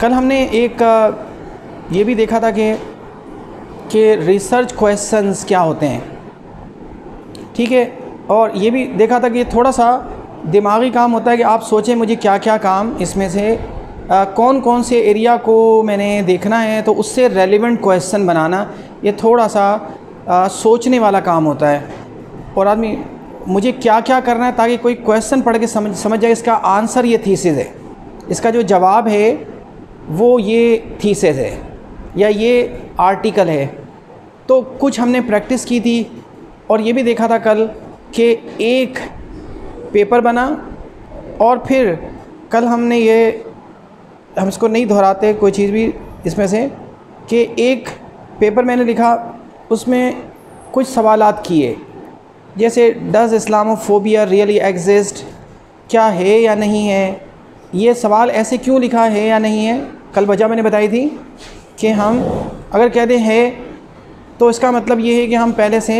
कल हमने एक ये भी देखा था कि रिसर्च क्वेश्चंस क्या होते हैं, ठीक है। और ये भी देखा था कि थोड़ा सा दिमागी काम होता है कि आप सोचें मुझे क्या क्या काम इसमें से कौन कौन से एरिया को मैंने देखना है, तो उससे रेलिवेंट क्वेश्चन बनाना ये थोड़ा सा सोचने वाला काम होता है। और आदमी मुझे क्या क्या करना है ताकि कोई क्वेश्चन पढ़ के समझ जाए इसका आंसर ये थीसिस है, इसका जो जवाब है वो ये थीसिस है या ये आर्टिकल है। तो कुछ हमने प्रैक्टिस की थी और ये भी देखा था कल कि एक पेपर बना, और फिर कल हमने हम इसको नहीं दोहराते कोई चीज़ भी इसमें से, कि एक पेपर मैंने लिखा, उसमें कुछ सवालात किए, जैसे डज़ इस्लामोफोबिया रियली एग्जिस्ट, क्या है या नहीं है, ये सवाल ऐसे क्यों लिखा है या नहीं है। कल वजह मैंने बताई थी कि हम अगर कहते हैं तो इसका मतलब ये है कि हम पहले से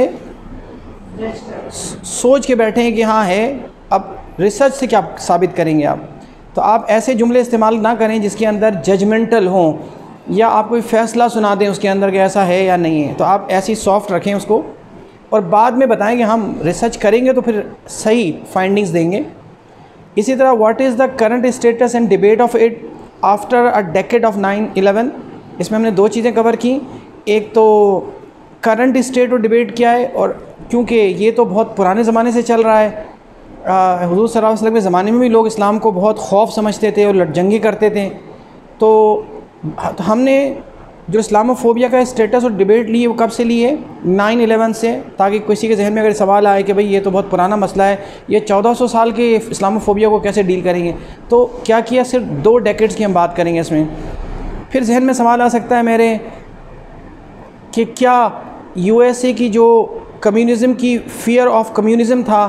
सोच के बैठे हैं कि हाँ है, अब रिसर्च से क्या साबित करेंगे आप। तो आप ऐसे जुमले इस्तेमाल ना करें जिसके अंदर जजमेंटल हों या आप कोई फ़ैसला सुना दें उसके अंदर कि ऐसा है या नहीं है। तो आप ऐसी सॉफ्ट रखें उसको और बाद में बताएं कि हम रिसर्च करेंगे तो फिर सही फाइंडिंग्स देंगे। इसी तरह what is the current status and debate of it after a decade of 9/11। इसमें हमने दो चीज़ें कवर की, एक तो करंट स्टेट और डिबेट क्या है, और क्योंकि ये तो बहुत पुराने ज़माने से चल रहा है, हुज़ूर सल्लल्लाहु अलैहि वसल्लम के ज़माने में भी लोग इस्लाम को बहुत खौफ समझते थे और जंगे करते थे। तो हमने जो इस्लामोफोबिया का स्टेटस और डिबेट ली है वो कब से ली है, 9/11 से, ताकि किसी के जहन में अगर सवाल आए कि भाई ये तो बहुत पुराना मसला है, ये 1400 साल के इस्लामोफोबिया को कैसे डील करेंगे। तो क्या किया, सिर्फ 2 डेकेड्स की हम बात करेंगे इसमें। फिर जहन में सवाल आ सकता है मेरे कि क्या USA की जो कम्युनिज़म की फ़ियर ऑफ कम्युनिज़म था,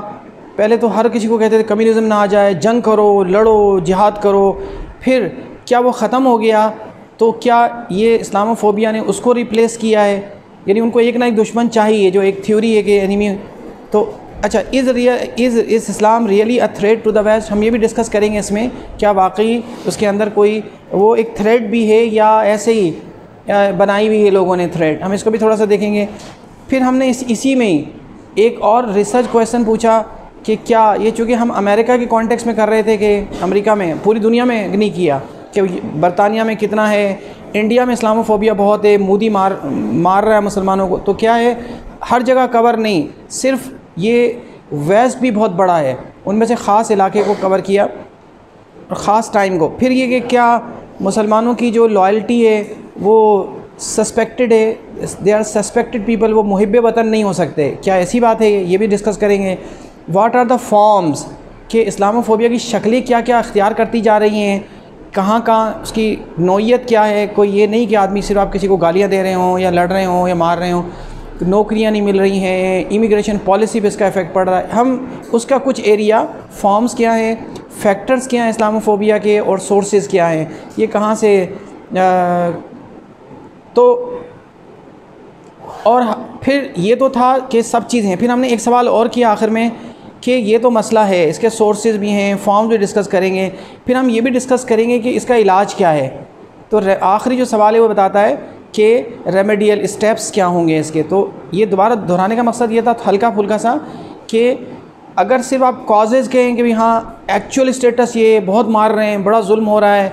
पहले तो हर किसी को कहते थे कम्युनिज़म ना आ जाए, जंग करो, लड़ो, जिहाद करो, फिर क्या वो ख़त्म हो गया, तो क्या ये इस्लामोफोबिया ने उसको रिप्लेस किया है, यानी उनको एक ना एक दुश्मन चाहिए, जो एक थ्योरी है कि एनिमी। तो अच्छा, is Islam really a threat to the West, हम ये भी डिस्कस करेंगे इसमें, क्या वाकई उसके अंदर कोई वो एक थ्रेट भी है या ऐसे ही बनाई हुई है लोगों ने थ्रेट, हम इसको भी थोड़ा सा देखेंगे। फिर हमने इसी में ही एक और रिसर्च क्वेश्चन पूछा कि क्या ये, चूँकि हम अमेरिका के कॉन्टेक्स्ट में कर रहे थे कि अमेरिका में, पूरी दुनिया में नहीं किया कि बरतानिया में कितना है, इंडिया में इस्लामोफोबिया बहुत है, मोदी मार रहा है मुसलमानों को, तो क्या है हर जगह कवर नहीं, सिर्फ ये वेस्ट भी बहुत बड़ा है, उनमें से ख़ास इलाके को कवर किया और ख़ास टाइम को। फिर ये कि क्या मुसलमानों की जो लॉयल्टी है वो सस्पेक्टेड है, दे आर सस्पेक्टेड पीपल, वो मुहिब्बे वतन नहीं हो सकते, क्या ऐसी बात है, ये भी डिस्कस करेंगे। व्हाट आर द फॉर्म्स, कि इस्लामोफोबिया की शक्लें क्या क्या अख्तियार करती जा रही हैं, कहाँ कहाँ उसकी नौइयत क्या है। कोई ये नहीं कि आदमी सिर्फ आप किसी को गालियाँ दे रहे हों या लड़ रहे हों या मार रहे हों, नौकरियाँ नहीं मिल रही हैं, इमिग्रेशन पॉलिसी पे इसका इफ़ेक्ट पड़ रहा है। हम उसका कुछ एरिया, फॉर्म्स क्या हैं, फैक्टर्स क्या हैं इस्लामोफोबिया के, और सोर्सेज क्या हैं, ये कहाँ से तो। और फिर ये तो था कि सब चीज़ें, फिर हमने एक सवाल और किया आखिर में कि ये तो मसला है, इसके सोर्सेज भी हैं, फॉर्म्स भी डिस्कस करेंगे, फिर हम ये भी डिस्कस करेंगे कि इसका इलाज क्या है। तो आखिरी जो सवाल है वो बताता है कि रेमेडियल स्टेप्स क्या होंगे इसके। तो ये दोबारा दोहराने का मकसद ये था हल्का फुल्का सा, कि अगर सिर्फ आप कॉजेज़ कहें कि भाई हाँ एक्चुअल स्टेटस ये बहुत मार रहे हैं, बड़ा जुल्म हो रहा है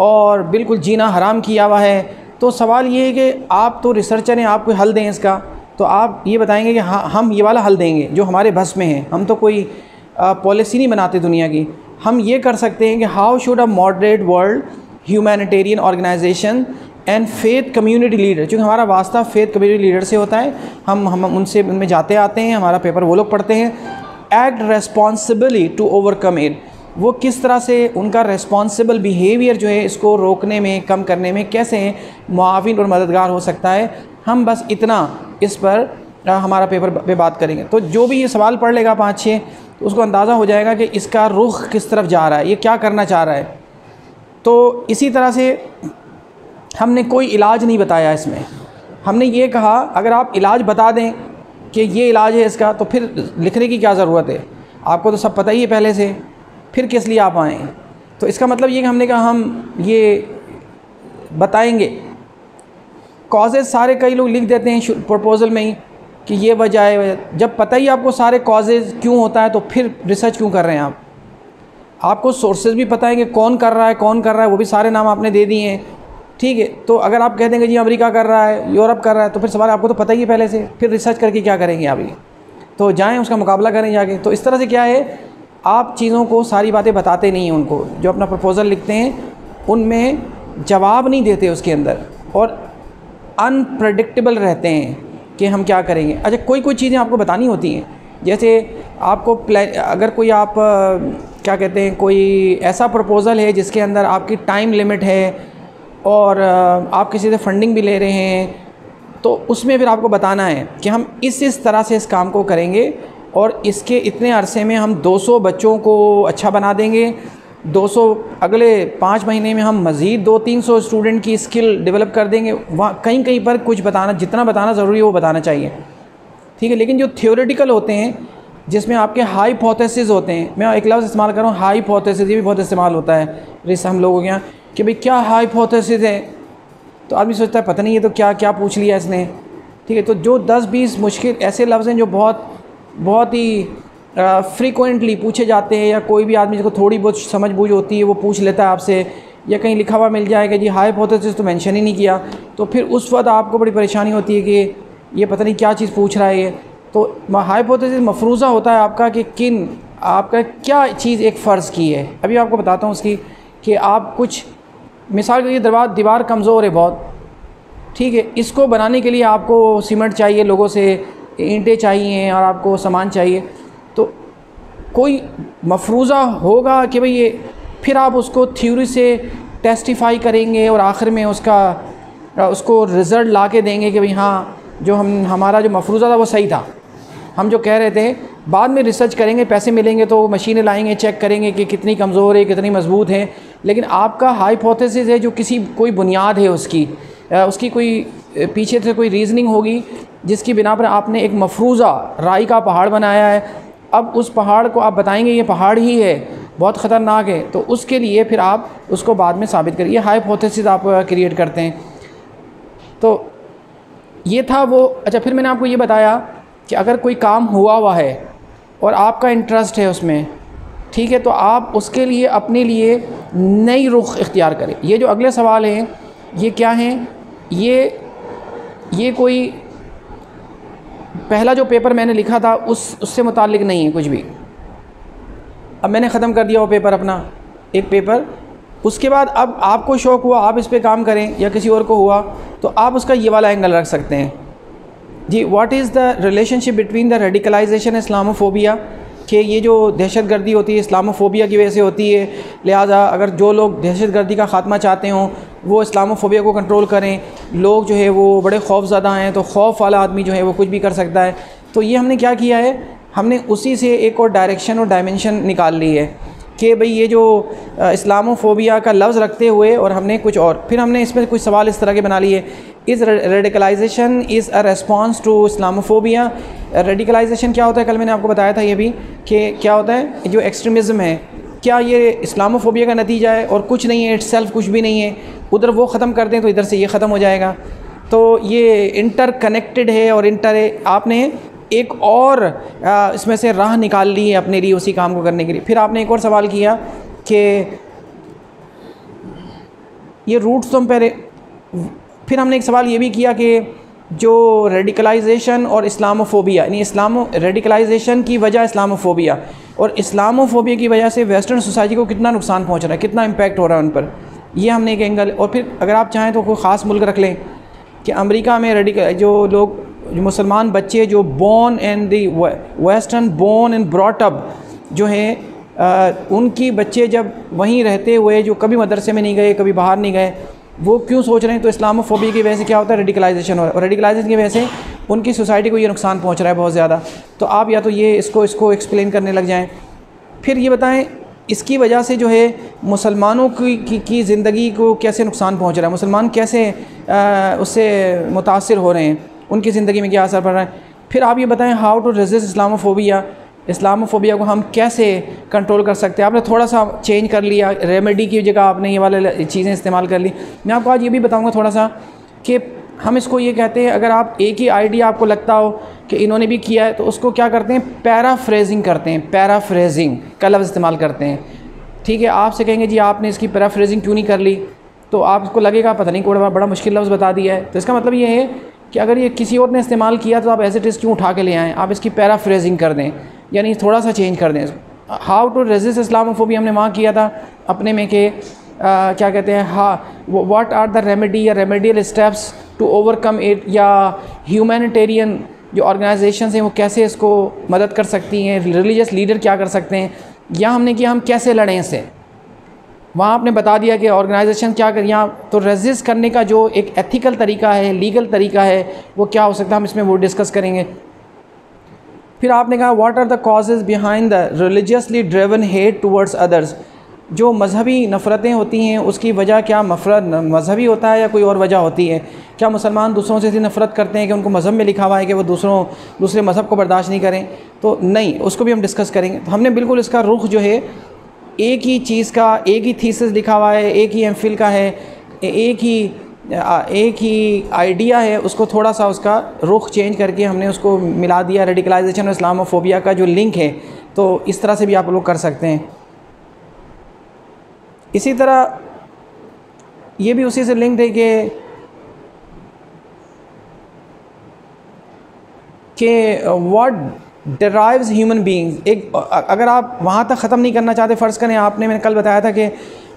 और बिल्कुल जीना हराम किया हुआ है, तो सवाल ये है कि आप तो रिसर्चर हैं, आप कोई हल दें इसका। तो आप ये बताएंगे कि हाँ हम ये वाला हल देंगे जो हमारे बस में है, हम तो कोई पॉलिसी नहीं बनाते दुनिया की। हम ये कर सकते हैं कि how should a moderate world humanitarian organisation and faith community leader, क्योंकि हमारा वास्ता फेथ कम्युनिटी लीडर से होता है, हम उनसे उनमें जाते आते हैं, हमारा पेपर वो लोग पढ़ते हैं। Act responsibly to overcome it, वो किस तरह से उनका रेस्पॉन्सिबल बिहेवियर जो है इसको रोकने में, कम करने में कैसे मुआविन और मददगार हो सकता है। हम बस इतना इस पर हमारा पेपर पे बात करेंगे। तो जो भी ये सवाल पढ़ लेगा 5-6, तो उसको अंदाज़ा हो जाएगा कि इसका रुख किस तरफ जा रहा है, ये क्या करना चाह रहा है। तो इसी तरह से हमने कोई इलाज नहीं बताया इसमें, हमने ये कहा अगर आप इलाज बता दें कि ये इलाज है इसका, तो फिर लिखने की क्या ज़रूरत है, आपको तो सब पता ही है पहले से, फिर किस लिए आप आएँ। तो इसका मतलब ये कि हमने कहा हम ये बताएंगे। कॉजेज़ सारे कई लोग लिख देते हैं प्रपोज़ल में ही कि ये वजह है, जब पता ही आपको सारे कॉजेज़ क्यों होता है तो फिर रिसर्च क्यों कर रहे हैं आप? आपको सोर्सेज भी पता है कि कौन कर रहा है, वो भी सारे नाम आपने दे दिए हैं, ठीक है। तो अगर आप कह देंगे जी अमेरिका कर रहा है, यूरोप कर रहा है, तो फिर सवाल आपको तो पता ही है पहले से, फिर रिसर्च करके क्या करेंगे आप? ये तो जाएँ उसका मुकाबला करें जाके। तो इस तरह से क्या है, आप चीज़ों को सारी बातें बताते नहीं हैं उनको, जो अपना प्रपोज़ल लिखते हैं उनमें जवाब नहीं देते उसके अंदर, और अनप्रडिक्टेबल रहते हैं कि हम क्या करेंगे। अच्छा, कोई चीज़ें आपको बतानी होती हैं, जैसे आपको अगर कोई आप क्या कहते हैं, कोई ऐसा प्रपोज़ल है जिसके अंदर आपकी टाइम लिमिट है और आप किसी से फंडिंग भी ले रहे हैं, तो उसमें फिर आपको बताना है कि हम इस तरह से इस काम को करेंगे और इसके इतने अरसे में हम 200 बच्चों को अच्छा बना देंगे, 200 अगले 5 महीने में हम मज़ीद 200-300 स्टूडेंट की स्किल डेवलप कर देंगे। वहाँ कहीं पर कुछ बताना, जितना बताना ज़रूरी है वो बताना चाहिए, ठीक है। लेकिन जो थियोरेटिकल होते हैं, जिसमें आपके हाइपोथेसिस होते हैं, मैं एक लफ्ज़ इस्तेमाल कर रहा हूँ हाइपोथेसिस, ये भी बहुत इस्तेमाल होता है हम लोगों के यहाँ कि भाई क्या हाइपोथेसिस है, तो आदमी सोचता है पता नहीं ये तो क्या क्या पूछ लिया इसने, ठीक है। तो जो 10-20 मुश्किल ऐसे लफ्ज़ हैं जो बहुत ही फ्रीक्वेंटली पूछे जाते हैं, या कोई भी आदमी जिसको थोड़ी बहुत समझ बूझ होती है वो पूछ लेता है आपसे, या कहीं लिखा हुआ मिल जाएगा जी हाइपोथेसिस तो मेंशन ही नहीं किया, तो फिर उस वक्त आपको बड़ी परेशानी होती है कि ये पता नहीं क्या चीज़ पूछ रहा है ये। तो हाइपोथेसिस मफरूज़ा होता है आपका कि आपका क्या चीज़ एक फ़र्ज़ की है। अभी आपको बताता हूँ उसकी, कि आप कुछ मिसाल के लिए दीवार कमज़ोर है बहुत, ठीक है, इसको बनाने के लिए आपको सीमेंट चाहिए, लोगों से ईंटें चाहिए और आपको सामान चाहिए, तो कोई मफरूज़ा होगा कि भाई ये, फिर आप उसको थ्योरी से टेस्टिफाई करेंगे और आखिर में उसको रिज़ल्ट ला के देंगे कि भाई हाँ जो हमारा जो मफरूज़ा था वो सही था, हम जो कह रहे थे। बाद में रिसर्च करेंगे, पैसे मिलेंगे तो मशीनें लाएंगे, चेक करेंगे कि कितनी कमज़ोर है, कितनी मजबूत है, लेकिन आपका हाइपोथेसिस है जो कोई बुनियाद है उसकी कोई पीछे से कोई रीज़निंग होगी जिसकी बिना पर आपने एक मफरूज़ा राई का पहाड़ बनाया है। अब उस पहाड़ को आप बताएंगे ये पहाड़ ही है, बहुत ख़तरनाक है, तो उसके लिए फिर आप उसको बाद में साबित करिए, हाइपोथेसिस आप क्रिएट करते हैं। तो ये था वो। अच्छा, फिर मैंने आपको ये बताया कि अगर कोई काम हुआ है और आपका इंटरेस्ट है उसमें, ठीक है, तो आप उसके लिए अपने लिए नई रुख इख्तियार करें। ये जो अगले सवाल हैं ये क्या हैं, ये कोई पहला जो पेपर मैंने लिखा था उससे मुताल्लिक़ नहीं है कुछ भी। अब मैंने ख़त्म कर दिया वो पेपर, अपना एक पेपर। उसके बाद अब आपको शौक़ हुआ आप इस पे काम करें, या किसी और को हुआ, तो आप उसका ये वाला एंगल रख सकते हैं जी, what is the relationship between the radicalization Islamophobia, कि ये जो दहशतगर्दी होती है इस्लामोफोबिया की वजह से होती है, लिहाजा अगर जो लोग दहशतगर्दी का ख़ात्मा चाहते हों वो इस्लामोफोबिया को कंट्रोल करें। लोग जो है वो बड़े खौफज़दा हैं, तो खौफ वाला आदमी जो है वो कुछ भी कर सकता है। तो ये हमने क्या किया है, हमने उसी से एक और डायरेक्शन और डायमेंशन निकाल ली है कि भाई ये जो इस्लामोफोबिया का लफ्ज़ रखते हुए और हमने कुछ और, फिर हमने इसमें कुछ सवाल इस तरह के बना लिए, is radicalisation is a response to Islamophobia. Radicalisation क्या होता है, कल मैंने आपको बताया था ये भी कि क्या होता है, जो एक्सट्रीमिज़म है क्या ये इस्लामोफोबिया का नतीजा है और कुछ नहीं है, इट्सेल्फ कुछ भी नहीं है, उधर वो ख़त्म कर दें तो इधर से ये ख़त्म हो जाएगा। तो ये इंटर कनेक्टेड है और आपने एक और इसमें से राह निकाल ली है अपने लिए उसी काम को करने के लिए। फिर आपने एक और सवाल किया कि ये रूट्स तुम पहले, फिर हमने एक सवाल ये भी किया कि जो रेडिकलाइजेशन और इस्लामोफोबिया, यानी रेडिकलाइजेशन की वजह इस्लामोफोबिया और इस्लामोफोबिया की वजह से वेस्टर्न सोसाइटी को कितना नुकसान पहुंच रहा है, कितना इम्पैक्ट हो रहा है उन पर, ये हमने एक एंगल। और फिर अगर आप चाहें तो कोई ख़ास मुल्क रख लें कि अमेरिका में जो मुसलमान बच्चे जो born and the western born and brought up जो है उनकी बच्चे जब वहीं रहते हुए जो कभी मदरसे में नहीं गए, कभी बाहर नहीं गए, वो क्यों सोच रहे हैं, तो इस्लामोफोबिया की वजह से क्या होता है, रेडिकलाइजेशन हो रहा है, और रेडिकलाइजेशन की वजह से उनकी सोसाइटी को ये नुकसान पहुंच रहा है बहुत ज़्यादा। तो आप या तो ये इसको एक्सप्लेन करने लग जाएं, फिर ये बताएं इसकी वजह से जो है मुसलमानों की ज़िंदगी को कैसे नुकसान पहुंच रहा है, मुसलमान कैसे उससे मुतासर हो रहे हैं, उनकी ज़िंदगी में क्या असर पड़ रहा है। फिर आप ये बताएं how to resist Islamophobia, Islamophobia को हम कैसे कंट्रोल कर सकते हैं। आपने थोड़ा सा चेंज कर लिया, रेमेडी की जगह आपने ये वाले चीज़ें इस्तेमाल कर ली। मैं आपको आज ये भी बताऊंगा थोड़ा सा कि हम इसको ये कहते हैं, अगर आप एक ही आइडिया आपको लगता हो कि इन्होंने भी किया है, तो उसको क्या करते हैं, पैराफ्रेजिंग करते हैं, पैराफ्रेजिंग का लफ्ज़ इस्तेमाल करते हैं। ठीक है, आपसे कहेंगे जी आपने इसकी पैराफ्रेजिंग क्यों नहीं कर ली, तो आपको लगेगा पता नहीं कोई बड़ा मुश्किल लफ्ज़ बता दिया है। तो इसका मतलब ये है कि अगर ये किसी और ने इस्तेमाल किया तो आप एज इट इज़ क्यों उठा के ले आएँ, आप इसकी पैराफ्रेजिंग कर दें, यानी थोड़ा सा चेंज कर दें। हाउ टू रेजिस्ट इस्लामोफोबिया हमने वहाँ किया था अपने में कि क्या कहते हैं, हाँ व्हाट आर द रेमेडी या remedial steps to overcome it, या ह्यूमैनिटेरियन जो ऑर्गेनाइजेशंस हैं वो कैसे इसको मदद कर सकती हैं, रिलीजियस लीडर क्या कर सकते हैं, या हमने किया हम कैसे लड़ें इससे। वहाँ आपने बता दिया कि ऑर्गेनाइजेशन क्या कर, यहाँ तो रेजिस्ट करने का जो एक एथिकल तरीका है, लीगल तरीका है, वो क्या हो सकता है, हम इसमें वो डिस्कस करेंगे। फिर आपने कहा what are the causes behind the religiously driven hate towards others, जो मजहबी नफ़रतें होती हैं उसकी वजह क्या मजहबी होता है या कोई और वजह होती है। क्या मुसलमान दूसरों से इतनी नफ़रत करते हैं कि उनको मज़हब में लिखा हुआ है कि वो दूसरे मज़हब को बर्दाश्त नहीं करें, तो नहीं, उसको भी हम डिस्कस करेंगे। तो हमने बिल्कुल इसका रुख जो है, एक ही चीज़ का एक ही थीसिस लिखा हुआ है, एक ही एमफिल का है, एक ही आइडिया है, उसको थोड़ा सा उसका रुख चेंज करके हमने उसको मिला दिया। रेडिकलाइजेशन और इस्लामोफोबिया का जो लिंक है, तो इस तरह से भी आप लोग कर सकते हैं। इसी तरह ये भी उसी से लिंक्ड है कि व्हाट डिराइव्स ह्यूमन बीइंग्स। एक अगर आप वहाँ तक ख़त्म नहीं करना चाहते, फ़र्ज़ करें मैंने कल बताया था कि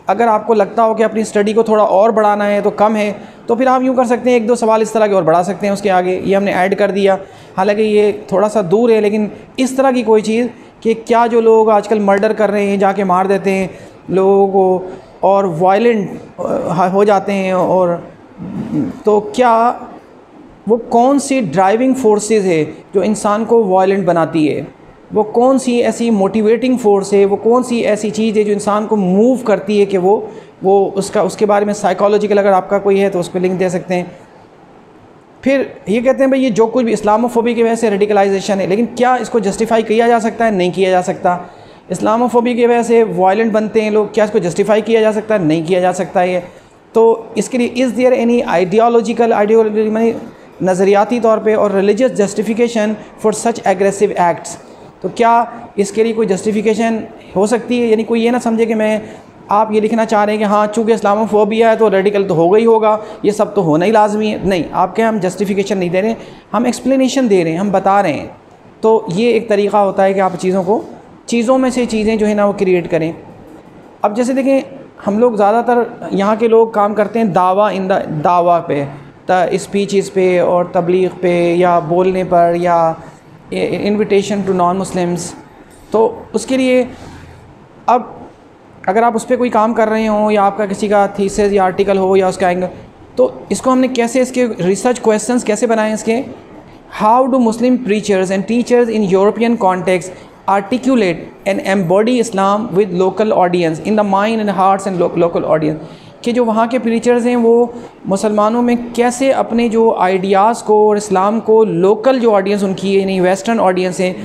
अगर आपको लगता हो कि अपनी स्टडी को थोड़ा और बढ़ाना है तो कम है, तो फिर आप यूँ कर सकते हैं, एक दो सवाल इस तरह के और बढ़ा सकते हैं उसके आगे। ये हमने ऐड कर दिया, हालांकि ये थोड़ा सा दूर है, लेकिन इस तरह की कोई चीज़ कि क्या जो लोग आजकल मर्डर कर रहे हैं, जाके मार देते हैं लोगों को और वायलेंट हो जाते हैं, और तो क्या वो कौन सी ड्राइविंग फोर्सेस है जो इंसान को वायलेंट बनाती है, वो कौन सी ऐसी मोटिवेटिंग फोर्स है, वो कौन सी ऐसी चीज़ है जो इंसान को मूव करती है कि वो उसके बारे में साइकोलॉजिकल अगर आपका कोई है तो उस पर लिंक दे सकते हैं। फिर ये कहते हैं भाई ये जो कुछ भी इस्लामोफोबिया की वजह से रेडिकलाइजेशन है, लेकिन क्या इसको जस्टिफाई किया जा सकता है? नहीं किया जा सकता। इस्लामोफोबिया की वजह से वायलेंट बनते हैं लोग, क्या इसको जस्टिफाई किया जा सकता है? नहीं किया जा सकता है। तो इसके लिए इज़ देयर एनी आइडियोलॉजी मानी नज़रियाती तौर पे और religious justification for such aggressive acts, तो क्या इसके लिए कोई जस्टिफिकेशन हो सकती है? यानी कोई ये ना समझे कि आप ये लिखना चाह रहे हैं कि हाँ चूँकि इस्लामोफोबिया है तो रेडिकल तो होगा ही होगा, ये सब तो होना ही लाजमी है। नहीं, आपके हम जस्टिफिकेशन नहीं दे रहे, हम एक्सप्लेनेशन दे रहे हैं, हम बता रहे हैं। तो ये एक तरीक़ा होता है कि आप चीज़ों में से चीज़ें जो है ना वो क्रिएट करें। अब जैसे देखें, हम लोग ज़्यादातर यहाँ के लोग काम करते हैं दावा पे, स्पीचेस पे और तबलीग पे या बोलने पर या इनविटेशन टू नॉन मुस्लिम्स। तो उसके लिए अब अगर आप उस पर कोई काम कर रहे हो या आपका किसी का थीसिस या आर्टिकल हो या उसका एंगल, तो इसको हमने कैसे, इसके रिसर्च क्वेश्चंस कैसे बनाए इसके, how do Muslim preachers and teachers in European context articulate and embody Islam with local audience in the mind and hearts and local audience, कि जो वहाँ के प्रीचर्स हैं वो मुसलमानों में कैसे अपने जो आइडियाज़ को और इस्लाम को लोकल जो ऑडियंस उनकी है, नहीं वेस्टर्न ऑडियंस है,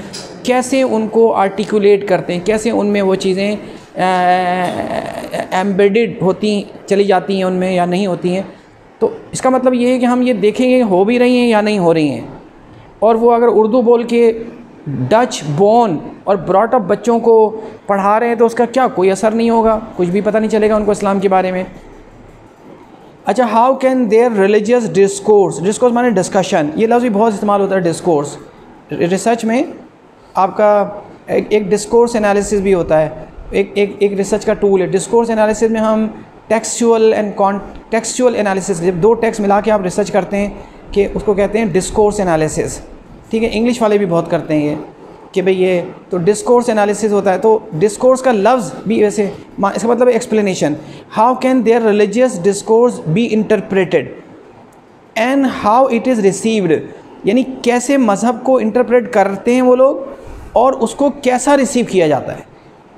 कैसे उनको आर्टिकुलेट करते हैं, कैसे उनमें वो चीज़ें एम्बेडेड होती चली जाती हैं उनमें या नहीं होती हैं। तो इसका मतलब ये है कि हम ये देखेंगे हो भी रही हैं या नहीं हो रही हैं। और वो अगर उर्दू बोल के डच बोर्न और ब्रॉट अप बच्चों को पढ़ा रहे हैं तो उसका क्या कोई असर नहीं होगा, कुछ भी पता नहीं चलेगा उनको इस्लाम के बारे में। अच्छा, how can there religious discourse माने डिस्कशन, ये लफ्ज़ भी बहुत इस्तेमाल होता है डिस्कोर्स। रिसर्च में आपका एक डिस्कोर्स एनालिसिस भी होता है, एक रिसर्च का टूल है। डिस्कोर्स एनालिसिस में हम टेक्सचुअल एंड कॉन्टेक्सचुअल एनालिसिस, जब दो टेक्स्ट मिला के आप रिसर्च करते हैं कि उसको कहते हैं डिस्कोर्स एनालिसिस। ठीक है, इंग्लिश वाले भी बहुत करते हैं ये कि भाई ये तो डिस्कोर्स एनालिसिस होता है। तो डिस्कोर्स का लफ्ज़ भी वैसे इसका मतलब explanation, how can there religious discourse be interpreted and how it is received, यानी कैसे मज़हब को इंटरप्रेट करते हैं वो लोग और उसको कैसा रिसीव किया जाता है।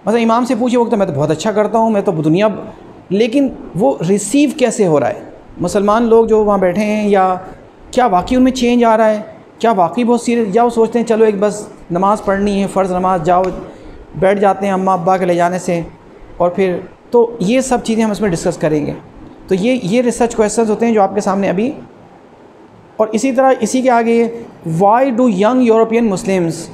मतलब इमाम से पूछे वक्त मैं तो बहुत अच्छा करता हूँ, मैं तो दुनिया, लेकिन वो रिसीव कैसे हो रहा है, मुसलमान लोग जो वहाँ बैठे हैं, या क्या वाकई उनमें चेंज आ रहा है, क्या वाकई बहुत सीरियस, या वो सोचते हैं चलो एक बस नमाज़ पढ़नी है, फ़र्ज़ नमाज, जाओ बैठ जाते हैं अम्मा अब्बा के ले जाने से, और फिर तो ये सब चीज़ें हम इसमें डिस्कस करेंगे। तो ये रिसर्च क्वेश्चंस होते हैं जो आपके सामने अभी। और इसी तरह इसी के आगे, why do young European Muslims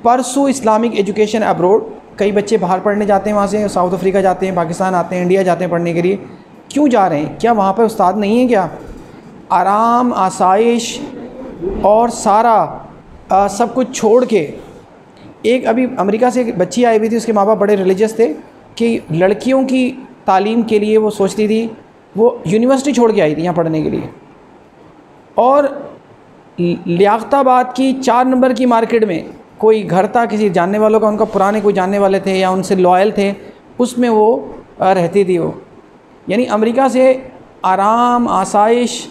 pursue Islamic education abroad. कई बच्चे बाहर पढ़ने जाते हैं, वहाँ से साउथ अफ्रीका जाते हैं, पाकिस्तान आते हैं, इंडिया जाते हैं पढ़ने के लिए। क्यों जा रहे हैं? क्या वहाँ पर उस्ताद नहीं है? क्या आराम, आसाइश और सारा सब कुछ छोड़ के। एक अभी अमेरिका से एक बच्ची आई हुई थी, उसके माँ बाप बड़े रिलीजियस थे कि लड़कियों की तालीम के लिए वो सोचती थी, वो यूनिवर्सिटी छोड़ के आई थी यहाँ पढ़ने के लिए, और लियाकताबाद की 4 नंबर की मार्केट में कोई घर था किसी जानने वालों का, उनका पुराने कोई जानने वाले थे या उनसे लॉयल थे, उसमें वो रहती थी। वो यानी अमेरिका से आराम, आसाइश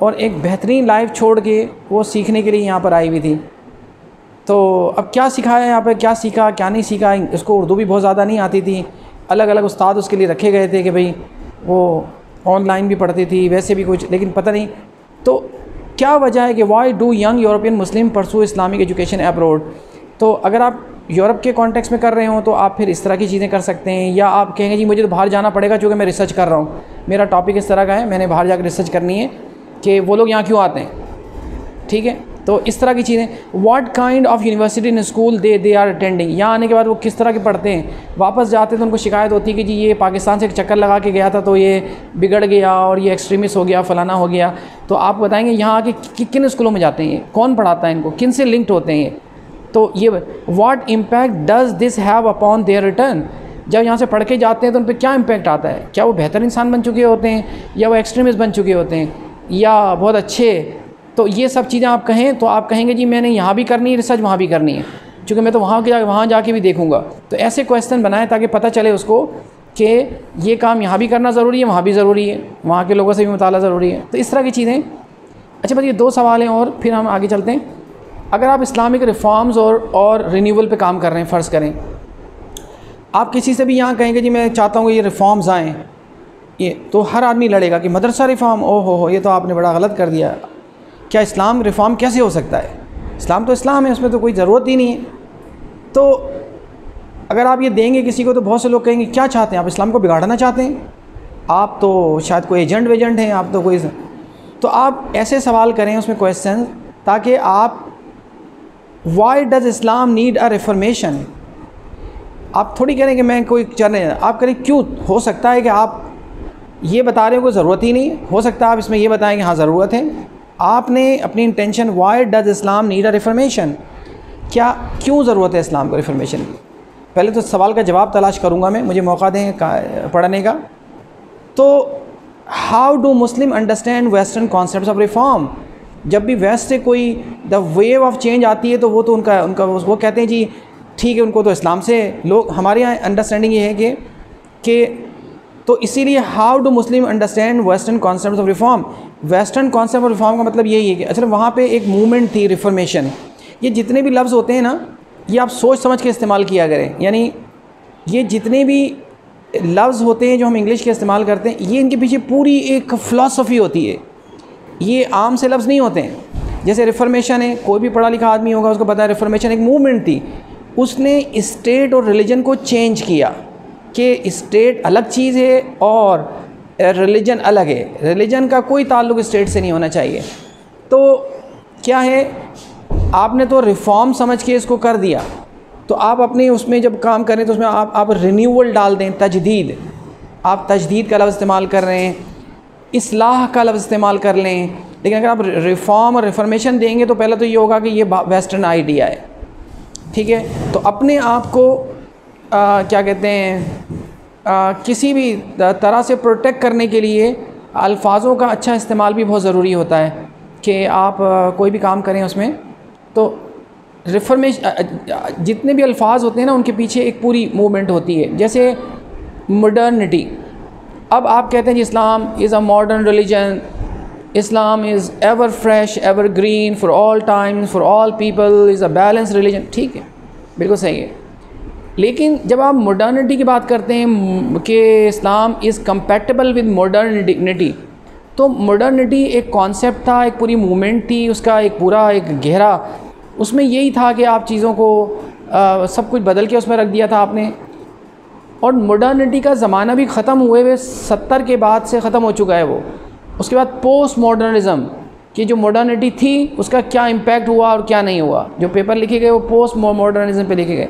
और एक बेहतरीन लाइफ छोड़ के वो सीखने के लिए यहाँ पर आई हुई थी। तो अब क्या सिखाया यहाँ पर, क्या सीखा क्या नहीं सीखा। उसको उर्दू भी बहुत ज़्यादा नहीं आती थी, अलग अलग उस्ताद उसके लिए रखे गए थे कि भाई वो ऑनलाइन भी पढ़ती थी, वैसे भी कुछ, लेकिन पता नहीं। तो क्या वजह है कि why do young European Muslim pursue Islamic education abroad. तो अगर आप यूरोप के कॉन्टेक्स्ट में कर रहे हो तो आप फिर इस तरह की चीज़ें कर सकते हैं, या आप कहेंगे जी मुझे तो बाहर जाना पड़ेगा चूँकि मैं रिसर्च कर रहा हूँ, मेरा टॉपिक इस तरह का है, मैंने बाहर जाकर रिसर्च करनी है कि वो लोग यहाँ क्यों आते हैं। ठीक है, तो इस तरह की चीज़ें। What kind of university in school they are attending. यहाँ आने के बाद वो किस तरह के पढ़ते हैं। वापस जाते हैं तो उनको शिकायत होती है कि जी ये पाकिस्तान से एक चक्कर लगा के गया था तो ये बिगड़ गया और ये एक्सट्रीमिस्ट हो गया, फ़लाना हो गया। तो आप बताएंगे यहाँ आके किन स्कूलों में जाते हैं, ये कौन पढ़ाता है इनको, किन से लिंक्ड होते हैं ये। तो ये what impact does this have upon their return. जब यहाँ से पढ़ के जाते हैं तो उन पर क्या इम्पैक्ट आता है। क्या वो बेहतर इंसान बन चुके होते हैं, या वो एक्सट्रीमिस्ट बन चुके होते हैं, या बहुत अच्छे। तो ये सब चीज़ें आप कहें तो आप कहेंगे जी मैंने यहाँ भी करनी है रिसर्च, वहाँ भी करनी है, क्योंकि मैं तो वहाँ जाके भी देखूँगा। तो ऐसे क्वेश्चन बनाएं ताकि पता चले उसको कि ये काम यहाँ भी करना ज़रूरी है, वहाँ भी ज़रूरी है, वहाँ के लोगों से भी मुताला ज़रूरी है। तो इस तरह की चीज़ें। अच्छा बस ये 2 सवाल हैं और फिर हम आगे चलते हैं। अगर आप इस्लामिक रिफॉर्म्स और रिन्यूअल पे काम कर रहे हैं, फ़र्ज़ करें आप किसी से भी यहाँ कहेंगे जी मैं चाहता हूँ ये रिफॉर्म्स आएँ, ये तो हर आदमी लड़ेगा कि मदरसा रिफॉर्म, ओ हो ये तो आपने बड़ा गलत कर दिया। क्या इस्लाम रिफॉर्म कैसे हो सकता है? इस्लाम तो इस्लाम है, उसमें तो कोई ज़रूरत ही नहीं है। तो अगर आप ये देंगे किसी को तो बहुत से लोग कहेंगे क्या चाहते हैं आप, इस्लाम को बिगाड़ना चाहते हैं, आप तो शायद कोई एजेंट वेजेंट हैं, आप तो कोई। तो आप ऐसे सवाल करें उसमें क्वेश्चन, ताकि आप why does Islam need a reformation. आप थोड़ी कह रहे हैं कि मैं कोई चल रहे हैं, आप करें क्यों। हो सकता है कि आप ये बता रहे हो कोई ज़रूरत ही नहीं, हो सकता है आप इसमें ये बताएं कि हाँ ज़रूरत है। आपने अपनी intention why does Islam need a reformation, क्या क्यों ज़रूरत है इस्लाम को रिफॉर्मेशन की। पहले तो सवाल का जवाब तलाश करूँगा मैं, मुझे मौका दें पढ़ने का। तो how do Muslim understand western concepts of reform. जब भी वेस्ट से कोई द वेव ऑफ चेंज आती है तो वो तो उनका वो कहते हैं जी ठीक है, उनको तो इस्लाम से लोग। हमारे यहाँ अंडरस्टैंडिंग ये है कि तो इसीलिए how do Muslim understand western concepts of reform. Western concept of reform का मतलब यही है कि अच्छा वहाँ पे एक मूवमेंट थी रिफॉर्मेशन। ये जितने भी लफ्ज़ होते हैं ना, ये आप सोच समझ के इस्तेमाल किया करें। यानी ये जितने भी लफ्ज़ होते हैं जो हम इंग्लिश के इस्तेमाल करते हैं, ये इनके पीछे पूरी एक फ़िलासफ़ी होती है। ये आम से लफ्ज़ नहीं होते हैं। जैसे रिफॉर्मेशन है, कोई भी पढ़ा लिखा आदमी होगा उसको पता है रिफॉर्मेशन एक मूवमेंट थी, उसने स्टेट और रिलीजन को चेंज किया कि स्टेट अलग चीज़ है और रिलीजन अलग है। रिलीजन का कोई ताल्लुक़ स्टेट से नहीं होना चाहिए। तो क्या है, आपने तो रिफॉर्म समझ के इसको कर दिया, तो आप अपने उसमें जब काम करें तो उसमें आप रिन्यूअल डाल दें, तजदीद। आप तजदीद का लफ्ज़ इस्तेमाल कर रहे हैं, इस्लाह का लफ्ज़ इस्तेमाल कर लें। लेकिन अगर आप रिफॉर्म और रिफॉर्मेशन देंगे तो पहले तो ये होगा कि ये वेस्टर्न आइडिया है। ठीक है, तो अपने आप को क्या कहते हैं किसी भी तरह से प्रोटेक्ट करने के लिए अल्फाज़ों का अच्छा इस्तेमाल भी बहुत ज़रूरी होता है कि आप कोई भी काम करें उसमें। तो रिफॉर्मेशन जितने भी अल्फाज होते हैं ना, उनके पीछे एक पूरी मूवमेंट होती है। जैसे मॉडर्निटी, अब आप कहते हैं जी Islam is a modern religion, Islam is ever fresh, ever green, for all times, for all people, is a balance religion. ठीक है, बिल्कुल सही है। लेकिन जब आप मॉडर्निटी की बात करते हैं कि इस्लाम इज़ कंपैटिबल विद मॉडर्निटी, तो मॉडर्निटी एक कॉन्सेप्ट था, एक पूरी मूवमेंट थी, उसका एक पूरा एक गहरा उसमें यही था कि आप चीज़ों को सब कुछ बदल के उसमें रख दिया था आपने। और मॉडर्निटी का ज़माना भी ख़त्म हुए हुए 70 के बाद से ख़त्म हो चुका है वो। उसके बाद पोस्ट मॉडर्निज़म कि जो मॉडर्निटी थी उसका क्या इम्पैक्ट हुआ और क्या नहीं हुआ, जो पेपर लिखे गए वो पोस्ट मॉडर्निज़म पे लिखे गए।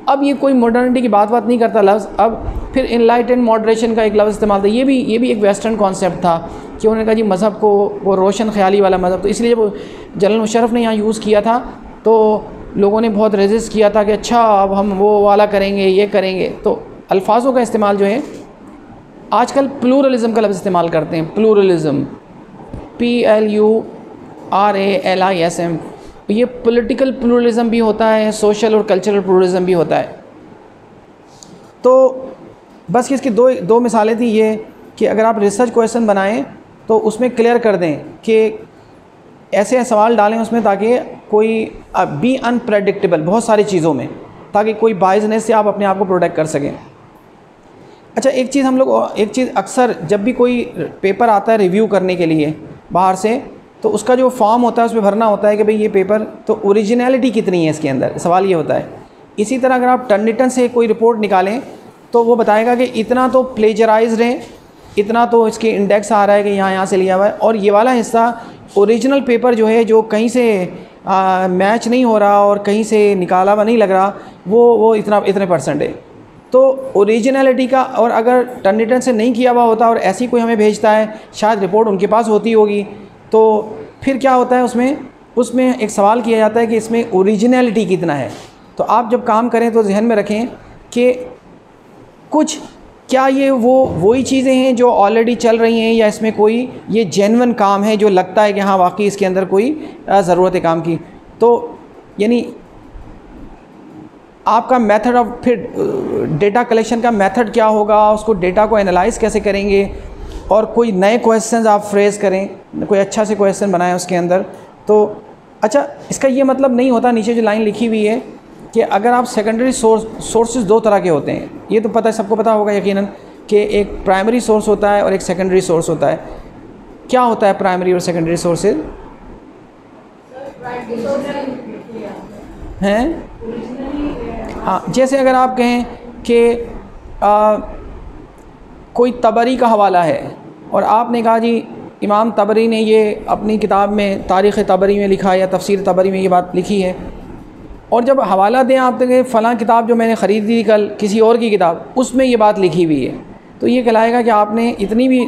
अब ये कोई मॉडर्निटी की बात नहीं करता लफ्ज़। अब फिर इनलाइटेंड मॉडरेशन का एक लफ्ज़ इस्तेमाल था, ये भी एक वेस्टर्न कॉन्सेप्ट था कि उन्होंने कहा जी मज़हब को वो रोशन ख्याली वाला मज़हब, तो इसलिए वो जनरल मुशर्रफ ने यहाँ यूज़ किया था तो लोगों ने बहुत रेजिस्ट किया था कि अच्छा अब हम वो वाला करेंगे, ये करेंगे। तो अल्फाजों का इस्तेमाल जो है आजकल प्लूरलिज़म का लफ्ज़ इस्तेमाल करते हैं, प्लूरलिज़म PLURALISM। ये पॉलिटिकल प्लूरलिज़म भी होता है, सोशल और कल्चरल प्लूरलिज़म भी होता है। तो बस इसकी दो मिसालें थी ये कि अगर आप रिसर्च क्वेश्चन बनाएं तो उसमें क्लियर कर दें कि ऐसे सवाल डालें उसमें ताकि कोई बी अनप्रेडिक्टेबल बहुत सारी चीज़ों में, ताकि कोई बायसनेस से आप अपने आप को प्रोटेक्ट कर सकें। अच्छा, एक चीज़ अक्सर जब भी कोई पेपर आता है रिव्यू करने के लिए बाहर से, तो उसका जो फॉर्म होता है उसमें भरना होता है कि भाई ये पेपर तो ओरिजिनलिटी कितनी है इसके अंदर, सवाल ये होता है। इसी तरह अगर आप टर्निटन से कोई रिपोर्ट निकालें तो वो बताएगा कि इतना तो प्लेजराइज्ड है, इतना तो इसके इंडेक्स आ रहा है कि यहाँ से लिया हुआ है, और ये वाला हिस्सा ओरिजिनल पेपर जो है जो कहीं से मैच नहीं हो रहा और कहीं से निकाला हुआ नहीं लग रहा, वो इतने परसेंट है। तो ओरिजिनलिटी का, और अगर टर्निटन से नहीं किया हुआ होता और ऐसी कोई हमें भेजता है, शायद रिपोर्ट उनके पास होती होगी, तो फिर क्या होता है उसमें एक सवाल किया जाता है कि इसमें ओरिजिनलिटी कितना है। तो आप जब काम करें तो जहन में रखें कि कुछ क्या ये वही चीज़ें हैं जो ऑलरेडी चल रही हैं, या इसमें कोई ये जेन्युइन काम है जो लगता है कि हाँ वाकई इसके अंदर कोई ज़रूरत है काम की। तो यानी आपका मेथड ऑफ, फिर डेटा कलेक्शन का मेथड क्या होगा, उसको डेटा को एनालाइज कैसे करेंगे, और कोई नए क्वेश्चंस आप फ्रेज़ करें, कोई अच्छा से क्वेश्चन बनाएं उसके अंदर। तो अच्छा, इसका ये मतलब नहीं होता, नीचे जो लाइन लिखी हुई है कि अगर आप सेकेंडरी सोर्सेज दो तरह के होते हैं, ये तो पता है, सबको पता होगा यकीनन कि एक प्राइमरी सोर्स होता है और एक सेकेंडरी सोर्स होता है। क्या होता है प्राइमरी और सेकेंडरी सोर्सेज हैं? हाँ, जैसे अगर आप कहें कि कोई तबरी का हवाला है और आपने कहा जी इमाम तबरी ने ये अपनी किताब में तारीख़ तबरी में लिखा है या तफसीर तबरी में ये बात लिखी है, और जब हवाला दें आप तो फ़लाँ किताब जो मैंने ख़रीदी थी कल किसी और की किताब, उसमें ये बात लिखी हुई है, तो ये कहलाएगा कि आपने इतनी भी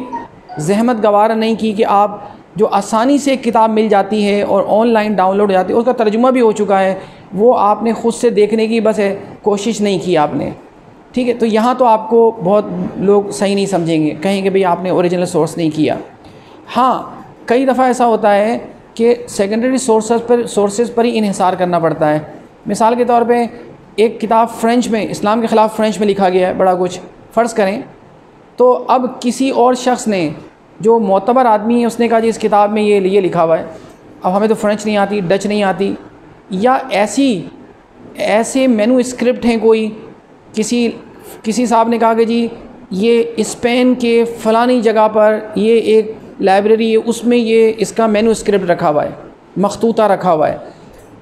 जहमत गवारा नहीं की कि आप जो आसानी से एक किताब मिल जाती है और ऑनलाइन डाउनलोड हो जाती है, उसका तर्जुमा भी हो चुका है, वो आपने ख़ुद से देखने की बस कोशिश नहीं की आपने। ठीक है, तो यहाँ तो आपको बहुत लोग सही नहीं समझेंगे, कहेंगे भाई आपने ओरिजिनल सोर्स नहीं किया। हाँ, कई दफ़ा ऐसा होता है कि सेकेंडरी सोर्सेज पर ही इन्हिसार करना पड़ता है। मिसाल के तौर पे एक किताब फ़्रेंच में, इस्लाम के ख़िलाफ़ फ़्रेंच में लिखा गया है बड़ा कुछ, फ़र्ज़ करें, तो अब किसी और शख्स ने जो मोतबर आदमी है उसने कहा जी इस किताब में ये लिखा हुआ है, अब हमें तो फ़्रेंच नहीं आती, डच नहीं आती, या ऐसे मेनू स्क्रिप्ट हैं, कोई किसी साहब ने कहा कि जी ये स्पेन के फ़लानी जगह पर ये एक लाइब्रेरी है, उसमें ये इसका मेनू स्क्रिप्ट रखा हुआ है, मखतूता रखा हुआ है।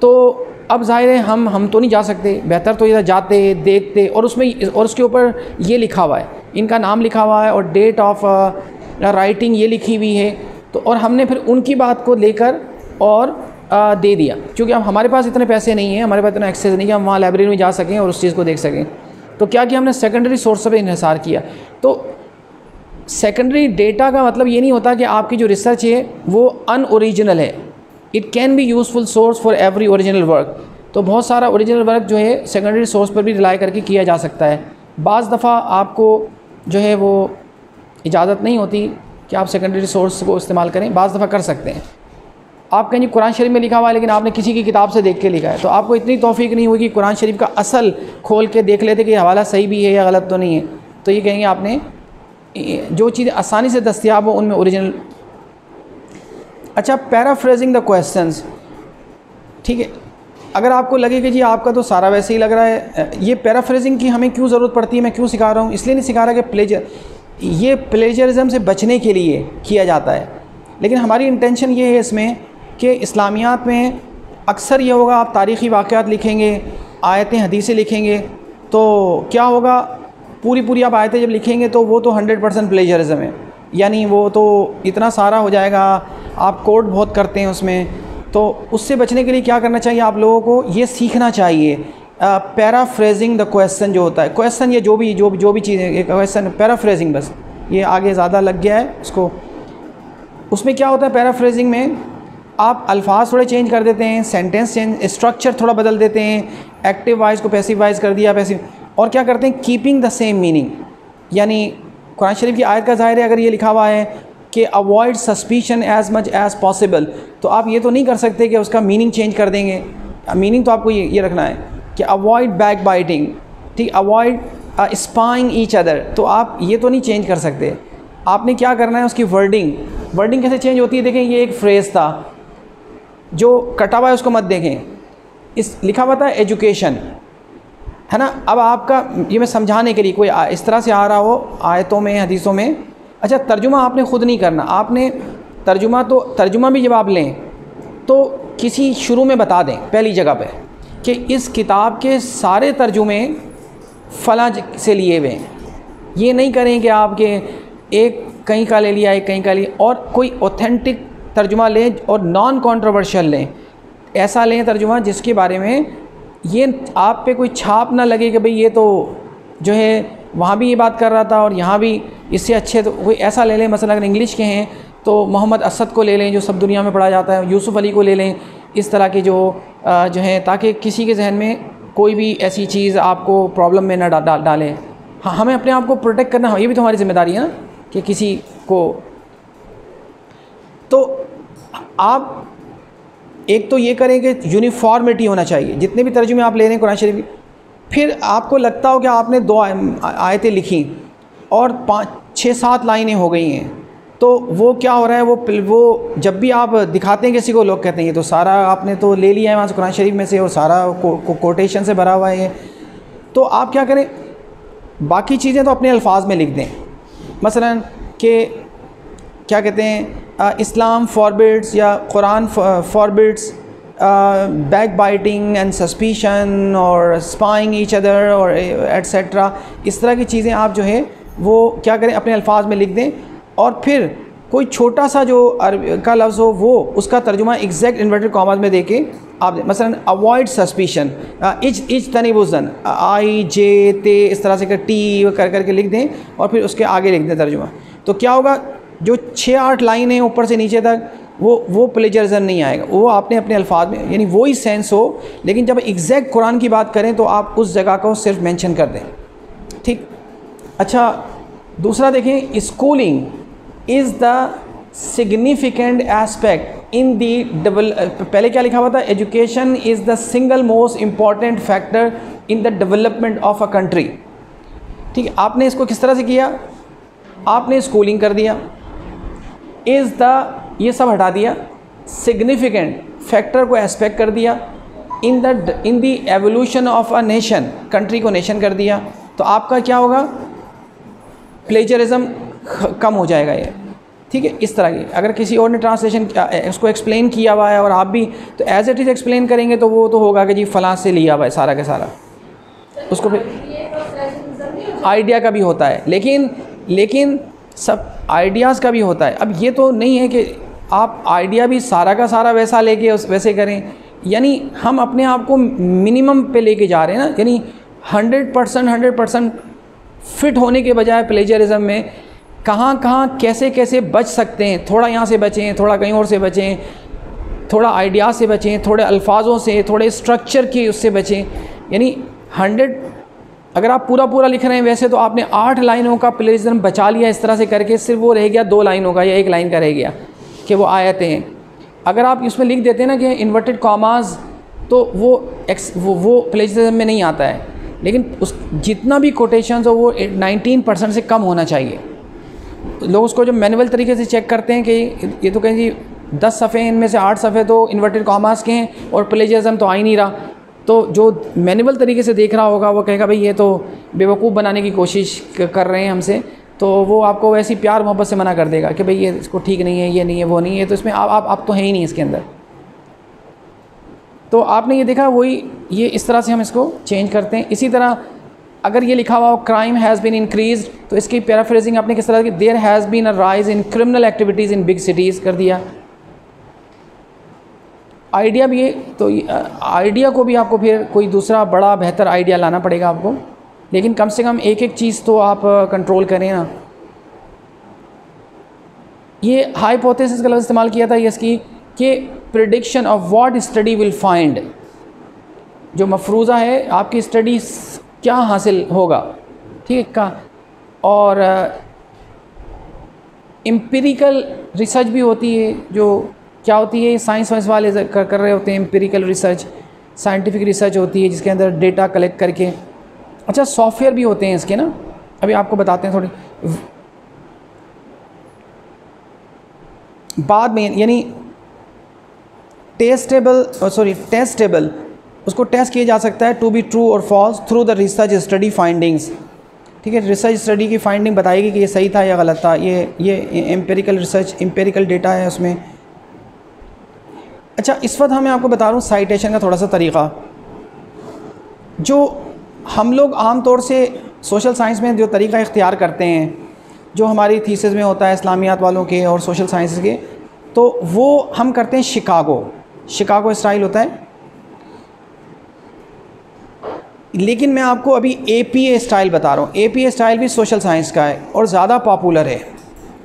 तो अब ज़ाहिर है हम तो नहीं जा सकते, बेहतर तो इधर जाते देखते, और उसके ऊपर ये लिखा हुआ है, इनका नाम लिखा हुआ है और डेट ऑफ राइटिंग ये लिखी हुई है, तो और हमने फिर उनकी बात को लेकर और दे दिया, क्योंकि अब हमारे पास इतने पैसे नहीं हैं, हमारे पास इतना एक्सेस नहीं कि हम वहाँ लाइब्रेरी में जा सकें और उस चीज़ को देख सकें। तो क्या किया हमने, सेकेंडरी सोर्स पर इन्हिसार किया। तो सेकेंडरी डेटा का मतलब ये नहीं होता कि आपकी जो रिसर्च है वो अनओरिजिनल है, it can be useful source for every original work. तो बहुत सारा ओरिजिनल वर्क जो है सेकेंडरी सोर्स पर भी रिलाई करके किया जा सकता है। बाज़ दफ़ा आपको जो है वो इजाज़त नहीं होती कि आप सेकेंडरी सोर्स को इस्तेमाल करें, बाज़ दफ़ा कर सकते हैं। आप कहीं कुरान शरीफ में लिखा हुआ है लेकिन आपने किसी की किताब से देख के लिखा है, तो आपको इतनी तौफीक नहीं हुई कि कुरान शरीफ का असल खोल के देख लेते कि हवाला सही भी है या गलत तो नहीं है, तो ये कहेंगे आपने जो चीज़ें आसानी से दस्तयाब हो उनमें ओरिजिनल। अच्छा, पैराफ्रेजिंग द क्वेश्चंस, ठीक है, अगर आपको लगे कि जी आपका तो सारा वैसे ही लग रहा है, ये पैराफ्रेजिंग की हमें क्यों ज़रूरत पड़ती है, मैं क्यों सिखा रहा हूँ, इसलिए नहीं सिखा रहा कि ये प्लेजरिज्म से बचने के लिए किया जाता है। लेकिन हमारी इंटेंशन ये है इसमें कि इस्लामियात में अक्सर ये होगा, आप तारीख़ी वाक़यात लिखेंगे, आयतें हदीसें लिखेंगे, तो क्या होगा, पूरी आप आयतें जब लिखेंगे तो वो तो 100% प्लेजरिज्म है, यानी वो तो इतना सारा हो जाएगा, आप कोट बहुत करते हैं उसमें। तो उससे बचने के लिए क्या करना चाहिए, आप लोगों को ये सीखना चाहिए पैराफ्रेजिंग द क्वेश्चन जो होता है, क्वेश्चन ये जो भी चीज़ है, क्वेश्चन पैराफ्रेजिंग, बस ये आगे ज़्यादा लग गया है उसको। उसमें क्या होता है पैराफ्रेजिंग में, आप अल्फाज थोड़े चेंज कर देते हैं, सेंटेंस चेंज, स्ट्रक्चर थोड़ा बदल देते हैं, एक्टिव वाइज को पैसिव वाइज कर दिया, पैसिव, और क्या करते हैं कीपिंग द सेम मीनिंग। यानी कुरान शरीफ की आयत का ज़ाहिर है अगर ये लिखा हुआ है कि avoid suspicion as much as possible, तो आप ये तो नहीं कर सकते कि उसका मीनिंग चेंज कर देंगे। मीनिंग तो आपको ये रखना है कि अवॉइड बैक बाइटिंग, ठीक, अवॉइड स्पाइंग ईच अदर, तो आप ये तो नहीं चेंज कर सकते। आपने क्या करना है, उसकी वर्डिंग कैसे चेंज होती है। देखें, ये एक फ्रेज़ था जो कटा हुआ है, उसको मत देखें, इस लिखा हुआ था एजुकेशन, है ना। अब आपका ये मैं समझाने के लिए कोई इस तरह से आ रहा हो आयतों में, हदीसों में, अच्छा तर्जुमा आपने ख़ुद नहीं करना, आपने तर्जुमा भी जब आप लें तो किसी शुरू में बता दें पहली जगह पे कि इस किताब के सारे तर्जुमे फ़लाँ से लिए हुए हैं। ये नहीं करें कि आपके एक कहीं का ले लिया, एक कहीं का लिया, और कोई ऑथेंटिक तर्जुमा लें और नॉन कंट्रोवर्शियल लें। ऐसा लें तर्जुमा जिसके बारे में ये आप पे कोई छाप ना लगे कि भाई ये तो जो है वहाँ भी ये बात कर रहा था और यहाँ भी इससे अच्छे, तो कोई ऐसा ले लें। मसलन अगर इंग्लिश के हैं तो मोहम्मद असद को ले लें जो सब दुनिया में पढ़ा जाता है, यूसुफ़ अली को ले लें, इस तरह के जो हैं, ताकि किसी के जहन में कोई भी ऐसी चीज़ आपको प्रॉब्लम में ना डालें। हाँ, हमें अपने आप को प्रोटेक्ट करना, ये भी तो हमारी ज़िम्मेदारी है ना कि किसी को। तो आप एक तो ये करें कि यूनिफॉर्मिटी होना चाहिए जितने भी तर्जुमे आप ले रहे हैं कुरान शरीफ की। फिर आपको लगता हो कि आपने 2 आयतें लिखी और 5-6-7 लाइनें हो गई हैं, तो वो क्या हो रहा है, वो जब भी आप दिखाते हैं किसी को, लोग कहते हैं ये तो सारा आपने तो ले लिया है वहाँ से कुरान शरीफ में से और सारा कोटेशन से भरा हुआ है। तो आप क्या करें, बाकी चीज़ें तो अपने अल्फाज में लिख दें। मसलन कि क्या कहते हैं, इस्लाम फॉरबिड्स या Quran forbids back biting and suspicion और स्पाइंग ईच अदर और एट्सेट्रा, इस तरह की चीज़ें आप जो है वो क्या करें अपने अल्फाज में लिख दें। और फिर कोई छोटा सा जो अरबी का लफ्ज़ हो वो उसका तर्जुमा एग्जैक्ट इन्वर्टेड कॉमास में देके आप दें। मसलन अवॉइड सस्पिशन, इज तनिबुज़न, आई जे ते, इस तरह से कर टी करके लिख दें और फिर उसके आगे लिख दें तर्जुमा। तो क्या होगा, जो 6-8 लाइन है ऊपर से नीचे तक, वो प्लेजरिज्म नहीं आएगा, वो आपने अपने अल्फाज में, यानी वही सेंस हो, लेकिन जब एग्जैक्ट कुरान की बात करें तो आप उस जगह को सिर्फ मेंशन कर दें, ठीक। अच्छा, दूसरा देखें, schooling is the significant aspect in the पहले क्या लिखा हुआ था, education is the single most important factor in the development of a country, ठीक है। आपने इसको किस तरह से किया, आपने स्कूलिंग कर दिया, इज़ द ये सब हटा दिया, सिग्निफिकेंट फैक्टर को एस्पेक्ट कर दिया, in the evolution of a nation, country को नेशन कर दिया, तो आपका क्या होगा, प्लेजरिज्म कम हो जाएगा ये, ठीक है। इस तरह की अगर किसी और ने ट्रांसलेशन उसको एक्सप्लेन किया हुआ है और आप भी तो एज इट इज़ एक्सप्लेन करेंगे तो वो तो होगा कि जी फ़लाँ से लिया हुआ है सारा का सारा, उसको फिर आइडिया का भी होता है, लेकिन सब आइडियाज़ का भी होता है। अब ये तो नहीं है कि आप आइडिया भी सारा का सारा वैसा लेके वैसे करें, यानी हम अपने आप को मिनिमम पे लेके जा रहे हैं ना, यानी 100% फिट होने के बजाय प्लेजरिज्म में कहाँ कैसे बच सकते हैं, थोड़ा यहाँ से बचें, थोड़ा कहीं और से बचें, थोड़ा आइडिया से बचें, थोड़े अल्फाजों से, थोड़े स्ट्रक्चर की उससे बचें। यानी 100 अगर आप पूरा लिख रहे हैं वैसे तो आपने 8 लाइनों का प्लेजरिज्म बचा लिया इस तरह से करके, सिर्फ वो रह गया 2 लाइनों का या 1 लाइन का रह गया कि वो आयतें हैं। अगर आप इसमें लिख देते हैं ना कि इन्वर्टेड कॉमास, तो वो प्लेजरिज्म में नहीं आता है, लेकिन उस जितना भी कोटेशंस हो वो 19% से कम होना चाहिए। लोग उसको जब मैनुअल तरीके से चेक करते हैं कि ये तो कहें जी 10 सफ़े इनमें से 8 सफ़े तो इन्वर्टेड कॉमास के हैं और प्लेजरिज्म तो आ ही नहीं रहा, तो जो मैनुअल तरीके से देख रहा होगा वो कहेगा भाई ये तो बेवकूफ़ बनाने की कोशिश कर रहे हैं हमसे, तो वो आपको वैसी प्यार मोहब्बत से मना कर देगा कि भाई ये इसको ठीक नहीं है, ये नहीं है, वो नहीं है, तो इसमें आप तो हैं ही नहीं इसके अंदर। तो आपने ये देखा, वही ये इस तरह से हम इसको चेंज करते हैं। इसी तरह अगर ये लिखा हुआ हो क्राइम हैज़ बीन इंक्रीज, तो इसकी पैराफ्रेजिंग आपने किस तरह की, there has been a rise in criminal activities in big cities कर दिया। आइडिया भी है, तो आइडिया को भी आपको फिर कोई दूसरा बड़ा बेहतर आइडिया लाना पड़ेगा आपको, लेकिन कम से कम एक एक चीज़ तो आप कंट्रोल करें ना। ये हाइपोथेसिस का लफ्ज़ इस्तेमाल किया था इसकी कि prediction of what study will find, जो मफरूज़ा है आपकी स्टडी क्या हासिल होगा, ठीक का। और एम्पिरिकल रिसर्च भी होती है, जो क्या होती है, साइंस वाइंस वाले कर रहे होते हैं। एम्पिरिकल रिसर्च साइंटिफिक रिसर्च होती है जिसके अंदर डेटा कलेक्ट करके। अच्छा, सॉफ्टवेयर भी होते हैं इसके ना, अभी आपको बताते हैं थोड़ी बाद में। यानी टेस्टेबल, उसको टेस्ट किया जा सकता है टू बी ट्रू और false through the research study findings, ठीक है। रिसर्च स्टडी की फाइंडिंग बताएगी कि ये सही था या गलत था। ये एम्पिरिकल रिसर्च, एम्पिरिकल डेटा है उसमें। अच्छा, इस वक्त मैं आपको बता रहा हूँ साइटेशन का थोड़ा सा तरीक़ा। जो हम लोग आम तौर से सोशल साइंस में जो तरीक़ा इख्तियार करते हैं, जो हमारी थीसिस में होता है इस्लामियात वालों के और सोशल साइंस के, तो वो हम करते हैं शिकागो स्टाइल होता है। लेकिन मैं आपको अभी APA स्टाइल बता रहा हूँ। APA स्टाइल भी सोशल साइंस का है और ज़्यादा पॉपुलर है,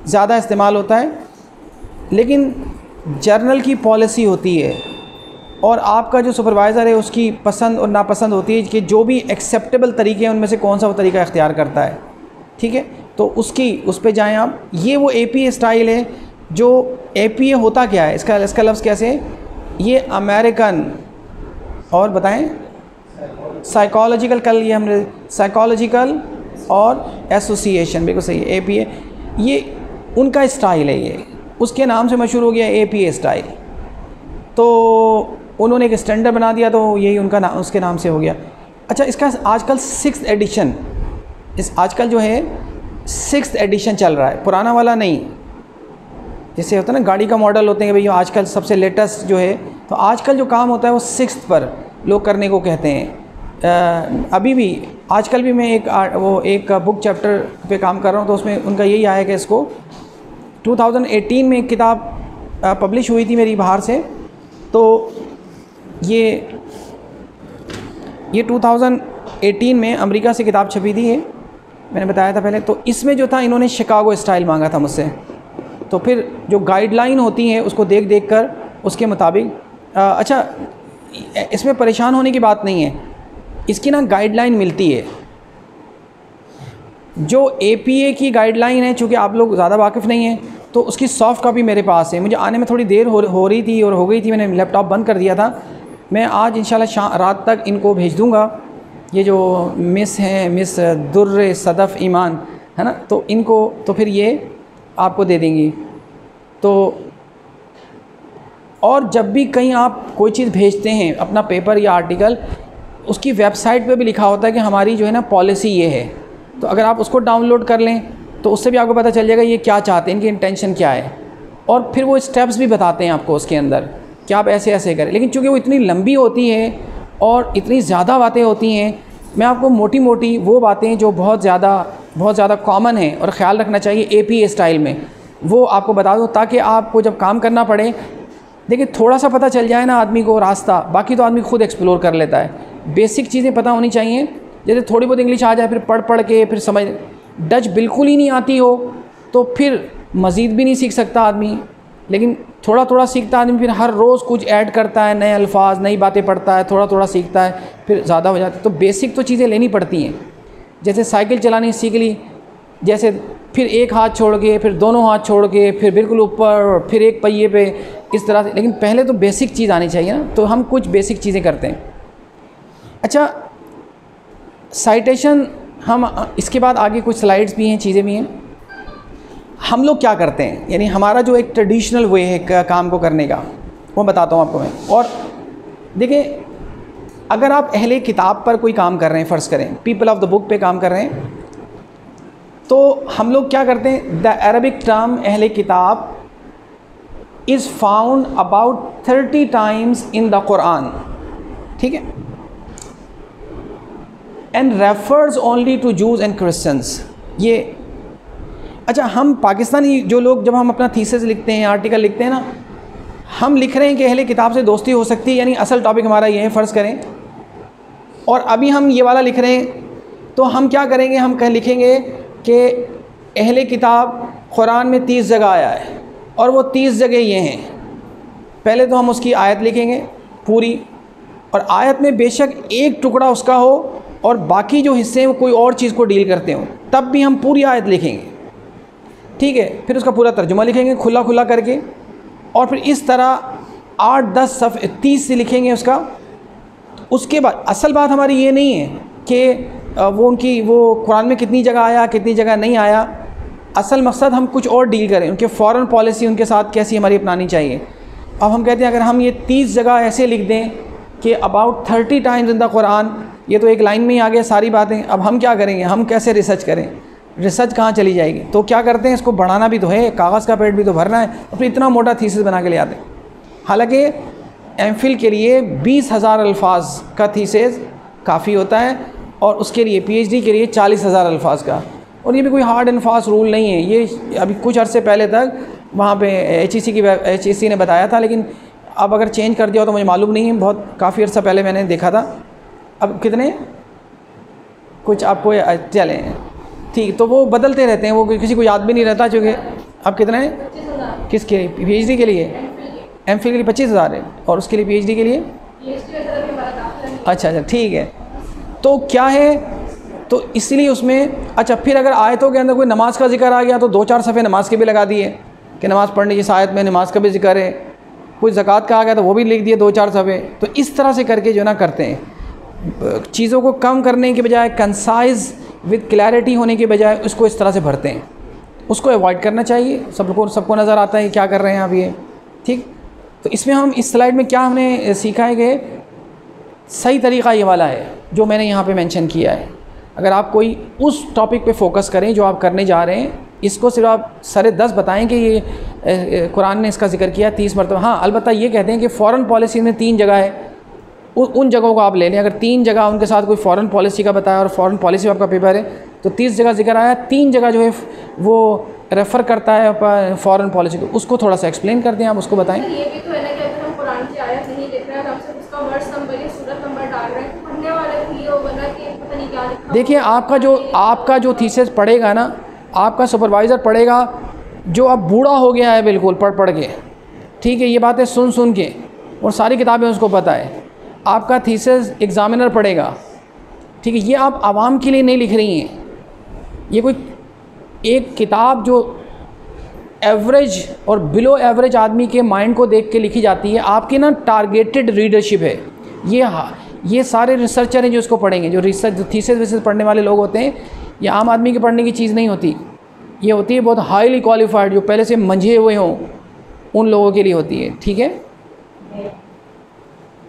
ज़्यादा इस्तेमाल होता है। लेकिन जर्नल की पॉलिसी होती है और आपका जो सुपरवाइज़र है उसकी पसंद और नापसंद होती है कि जो भी एक्सेप्टेबल तरीके हैं उनमें से कौन सा वो तरीका इख्तियार करता है, ठीक है। तो उस पे जाएं आप। ये वो APA स्टाइल है। जो APA होता क्या है, इसका लफ्ज़ कैसे है, ये अमेरिकन, और बताएं, साइकोलॉजिकल, कल ये हमने साइकोलॉजिकल और एसोसिएशन, बिल्कुल सही है। APA ये उनका स्टाइल है, ये उसके नाम से मशहूर हो गया APA स्टाइल। तो उन्होंने एक स्टैंडर्ड बना दिया, तो यही उनका नाम, उसके नाम से हो गया। अच्छा, इसका आजकल 6th एडिशन, आजकल जो है 6th एडिशन चल रहा है, पुराना वाला नहीं। जैसे होता है ना गाड़ी का मॉडल होते हैं कि भाई आजकल सबसे लेटेस्ट जो है, तो आजकल जो काम होता है वो 6th पर लोग करने को कहते हैं। अभी भी आजकल भी मैं एक बुक चैप्टर पे काम कर रहा हूँ, तो उसमें उनका यही आया कि इसको 2018 में एक किताब पब्लिश हुई थी मेरी बाहर से। तो ये 2018 में अमेरिका से किताब छपी थी, ये मैंने बताया था पहले। तो इसमें जो था, इन्होंने शिकागो स्टाइल मांगा था मुझसे। तो फिर जो गाइडलाइन होती है उसको देख कर उसके मुताबिक, अच्छा इसमें परेशान होने की बात नहीं है, इसकी ना गाइडलाइन मिलती है। जो APA की गाइडलाइन है, चूँकि आप लोग ज़्यादा वाकिफ़ नहीं हैं, तो उसकी सॉफ्ट कॉपी मेरे पास है। मुझे आने में थोड़ी देर हो रही थी और हो गई थी, मैंने लैपटॉप बंद कर दिया था। मैं आज इंशाल्लाह रात तक इनको भेज दूँगा। ये जो मिस हैं, मिस दुर्र सदफ़ ईमान है ना, तो इनको तो फिर ये आपको दे देंगी। तो और जब भी कहीं आप कोई चीज़ भेजते हैं, अपना पेपर या आर्टिकल, उसकी वेबसाइट पे भी लिखा होता है कि हमारी जो है ना पॉलिसी ये है। तो अगर आप उसको डाउनलोड कर लें तो उससे भी आपको पता चल जाएगा ये क्या चाहते हैं, इनकी इंटेंशन क्या है। और फिर वो स्टेप्स भी बताते हैं आपको उसके अंदर कि आप ऐसे ऐसे करें। लेकिन चूँकि वो इतनी लंबी होती है और इतनी ज़्यादा बातें होती हैं, मैं आपको मोटी मोटी वो बातें जो बहुत ज़्यादा कॉमन है और ख़्याल रखना चाहिए APA स्टाइल में, वो आपको बता दूँ, ताकि आपको जब काम करना पड़े, देखिए थोड़ा सा पता चल जाए ना आदमी को रास्ता, बाकी तो आदमी खुद एक्सप्लोर कर लेता है। बेसिक चीज़ें पता होनी चाहिए। जैसे थोड़ी बहुत इंग्लिश आ जाए, फिर पढ़ के फिर समझ, डच बिल्कुल ही नहीं आती हो तो फिर मज़ीद भी नहीं सीख सकता आदमी। लेकिन थोड़ा थोड़ा सीखता आदमी, फिर हर रोज़ कुछ ऐड करता है, नए अल्फाज, नई बातें पढ़ता है, थोड़ा थोड़ा सीखता है, फिर ज़्यादा हो जाता है। तो बेसिक तो चीज़ें लेनी पड़ती हैं। जैसे साइकिल चलानी सीख ली, जैसे फिर एक हाथ छोड़ के, फिर दोनों हाथ छोड़ के, फिर बिल्कुल ऊपर, फिर एक पहिए पे, इस तरह से। लेकिन पहले तो बेसिक चीज़ आनी चाहिए ना, तो हम कुछ बेसिक चीज़ें करते हैं। अच्छा, साइटेशन, हम इसके बाद आगे कुछ स्लाइड्स भी हैं, चीज़ें भी हैं। हम लोग क्या करते हैं, यानी हमारा जो एक ट्रेडिशनल वे है काम को करने का, वो बताता हूँ आपको मैं। और देखिए, अगर आप अहले किताब पर कोई काम कर रहे हैं, फ़र्ज़ करें पीपल ऑफ द बुक पे काम कर रहे हैं, तो हम लोग क्या करते हैं, द अरबिक टर्म अहले किताब is found about 30 times in the Quran, ठीक है, and refers only to Jews and Christians. ये अच्छा, हम पाकिस्तानी जो लोग जब हम अपना थीसिस लिखते हैं, आर्टिकल लिखते हैं ना, हम लिख रहे हैं कि अहले किताब से दोस्ती हो सकती है, यानी असल टॉपिक हमारा ये है फ़र्ज़ करें, और अभी हम ये वाला लिख रहे हैं, तो हम क्या करेंगे, हम कहीं लिखेंगे कि अहले किताब कुरान में 30 जगह आया है और वो 30 जगह ये हैं। पहले तो हम उसकी आयत लिखेंगे पूरी, और आयत में बेशक एक टुकड़ा उसका हो और बाकी जो हिस्से हैं वो कोई और चीज़ को डील करते हों, तब भी हम पूरी आयत लिखेंगे, ठीक है। फिर उसका पूरा तर्जुमा लिखेंगे खुला खुला करके, और फिर इस तरह 8-10 सफ़े 30 से लिखेंगे उसका। उसके बाद असल बात हमारी ये नहीं है कि वो कुरान में कितनी जगह आया, कितनी जगह नहीं आया। असल मकसद हम कुछ और डील करें, उनके फ़ॉरेन पॉलिसी उनके साथ कैसी हमारी अपनानी चाहिए। अब हम कहते हैं अगर हम ये 30 जगह ऐसे लिख दें कि about 30 times in the Quran, ये तो एक लाइन में ही आ गया सारी बातें। अब हम क्या करेंगे, हम कैसे रिसर्च करें, रिसर्च कहाँ चली जाएगी। तो क्या करते हैं, इसको बढ़ाना भी तो है, कागज़ का पेट भी तो भरना है, और फिर इतना मोटा थीसिस बना के ले आते हैं। हालांकि एमफिल के लिए 20,000 अल्फाज का थीसिस काफ़ी होता है, और उसके लिए पीएचडी के लिए 40,000 अल्फाज का। और ये भी कोई हार्ड एंड फास्ट रूल नहीं है, ये अभी कुछ अरसे पहले तक वहाँ पे HEC ने बताया था, लेकिन अब अगर चेंज कर दिया हो तो मुझे मालूम नहीं है, बहुत काफ़ी अर्सा पहले मैंने देखा था। अब कितने कुछ आपको चलें, ठीक, तो वो बदलते रहते हैं, वो किसी को याद भी नहीं रहता, चूँकि अब कितने हैं किसके लिए, पीएचडी के लिए, एमफिल के लिए 25,000 है, और उसके लिए पीएचडी के लिए अच्छा, ठीक है। तो क्या है, तो इसलिए उसमें अच्छा, फिर अगर आयतों के अंदर कोई नमाज का जिक्र आ गया तो 2-4 सफ़े नमाज के भी लगा दिए कि नमाज़ पढ़ने की, इस आयत में नमाज का भी जिक्र है। कोई ज़कात का आ गया तो वो भी लिख दिए 2-4 सफ़े। तो इस तरह से करके जो ना करते हैं, चीज़ों को कम करने के बजाय, कंसाइज़ विद क्लैरिटी होने के बजाय उसको इस तरह से भरते हैं। उसको अवॉइड करना चाहिए। सबको नज़र आता है क्या कर रहे हैं आप ये, ठीक। तो इसमें हम इस स्लाइड में क्या हमने सीखा है कि सही तरीक़ा ये वाला है जो मैंने यहाँ पे मेंशन किया है। अगर आप कोई उस टॉपिक पे फोकस करें जो आप करने जा रहे हैं, इसको सिर्फ आप सरे 10 बताएं कि ये कुरान ने इसका जिक्र किया 30 मरतबा। हाँ, अलबत्ता ये कहते हैं कि फ़ॉरेन पॉलिसी में 3 जगह है, उन जगहों को आप ले लें। अगर 3 जगह उनके साथ कोई फ़ॉरेन पॉलिसी का बताया और फ़ॉरेन पॉलिसी में आपका पेपर है तो 30 जगह जिक्र आया, 3 जगह जो है वो रेफ़र करता है फ़ॉरेन पॉलिसी को, उसको थोड़ा सा एक्सप्लेन कर दें, आप उसको बताएँ। ये भी तो है ना कि अगर हम कुरान की आयत नहीं लिख रहे हैं, हम सिर्फ उसका वर्स नंबर या सूरत नंबर डाल रहे हैं, पढ़ने वाले को ये होगा ना कि पता नहीं क्या लिखा। देखिए, आपका जो थीसिस पढ़ेगा ना, आपका सुपरवाइज़र पढ़ेगा जो अब बूढ़ा हो गया है बिल्कुल पढ़ के, ठीक है, ये बातें सुन के, और सारी किताबें उसको पता है। आपका थीसिस एग्ज़ामिनर पढ़ेगा, ठीक है, ये आप आवाम के लिए नहीं लिख रही हैं। ये कोई एक किताब जो एवरेज और बिलो एवरेज आदमी के माइंड को देख के लिखी जाती है, आपकी ना टारगेटेड रीडरशिप है। ये सारे रिसर्चर हैं जो इसको पढ़ेंगे, जो थीसिस पढ़ने वाले लोग होते हैं। ये आम आदमी के पढ़ने की चीज़ नहीं होती, ये होती है बहुत हाईली क्वालिफाइड, जो पहले से मंझे हुए हों, उन लोगों के लिए होती है, ठीक है।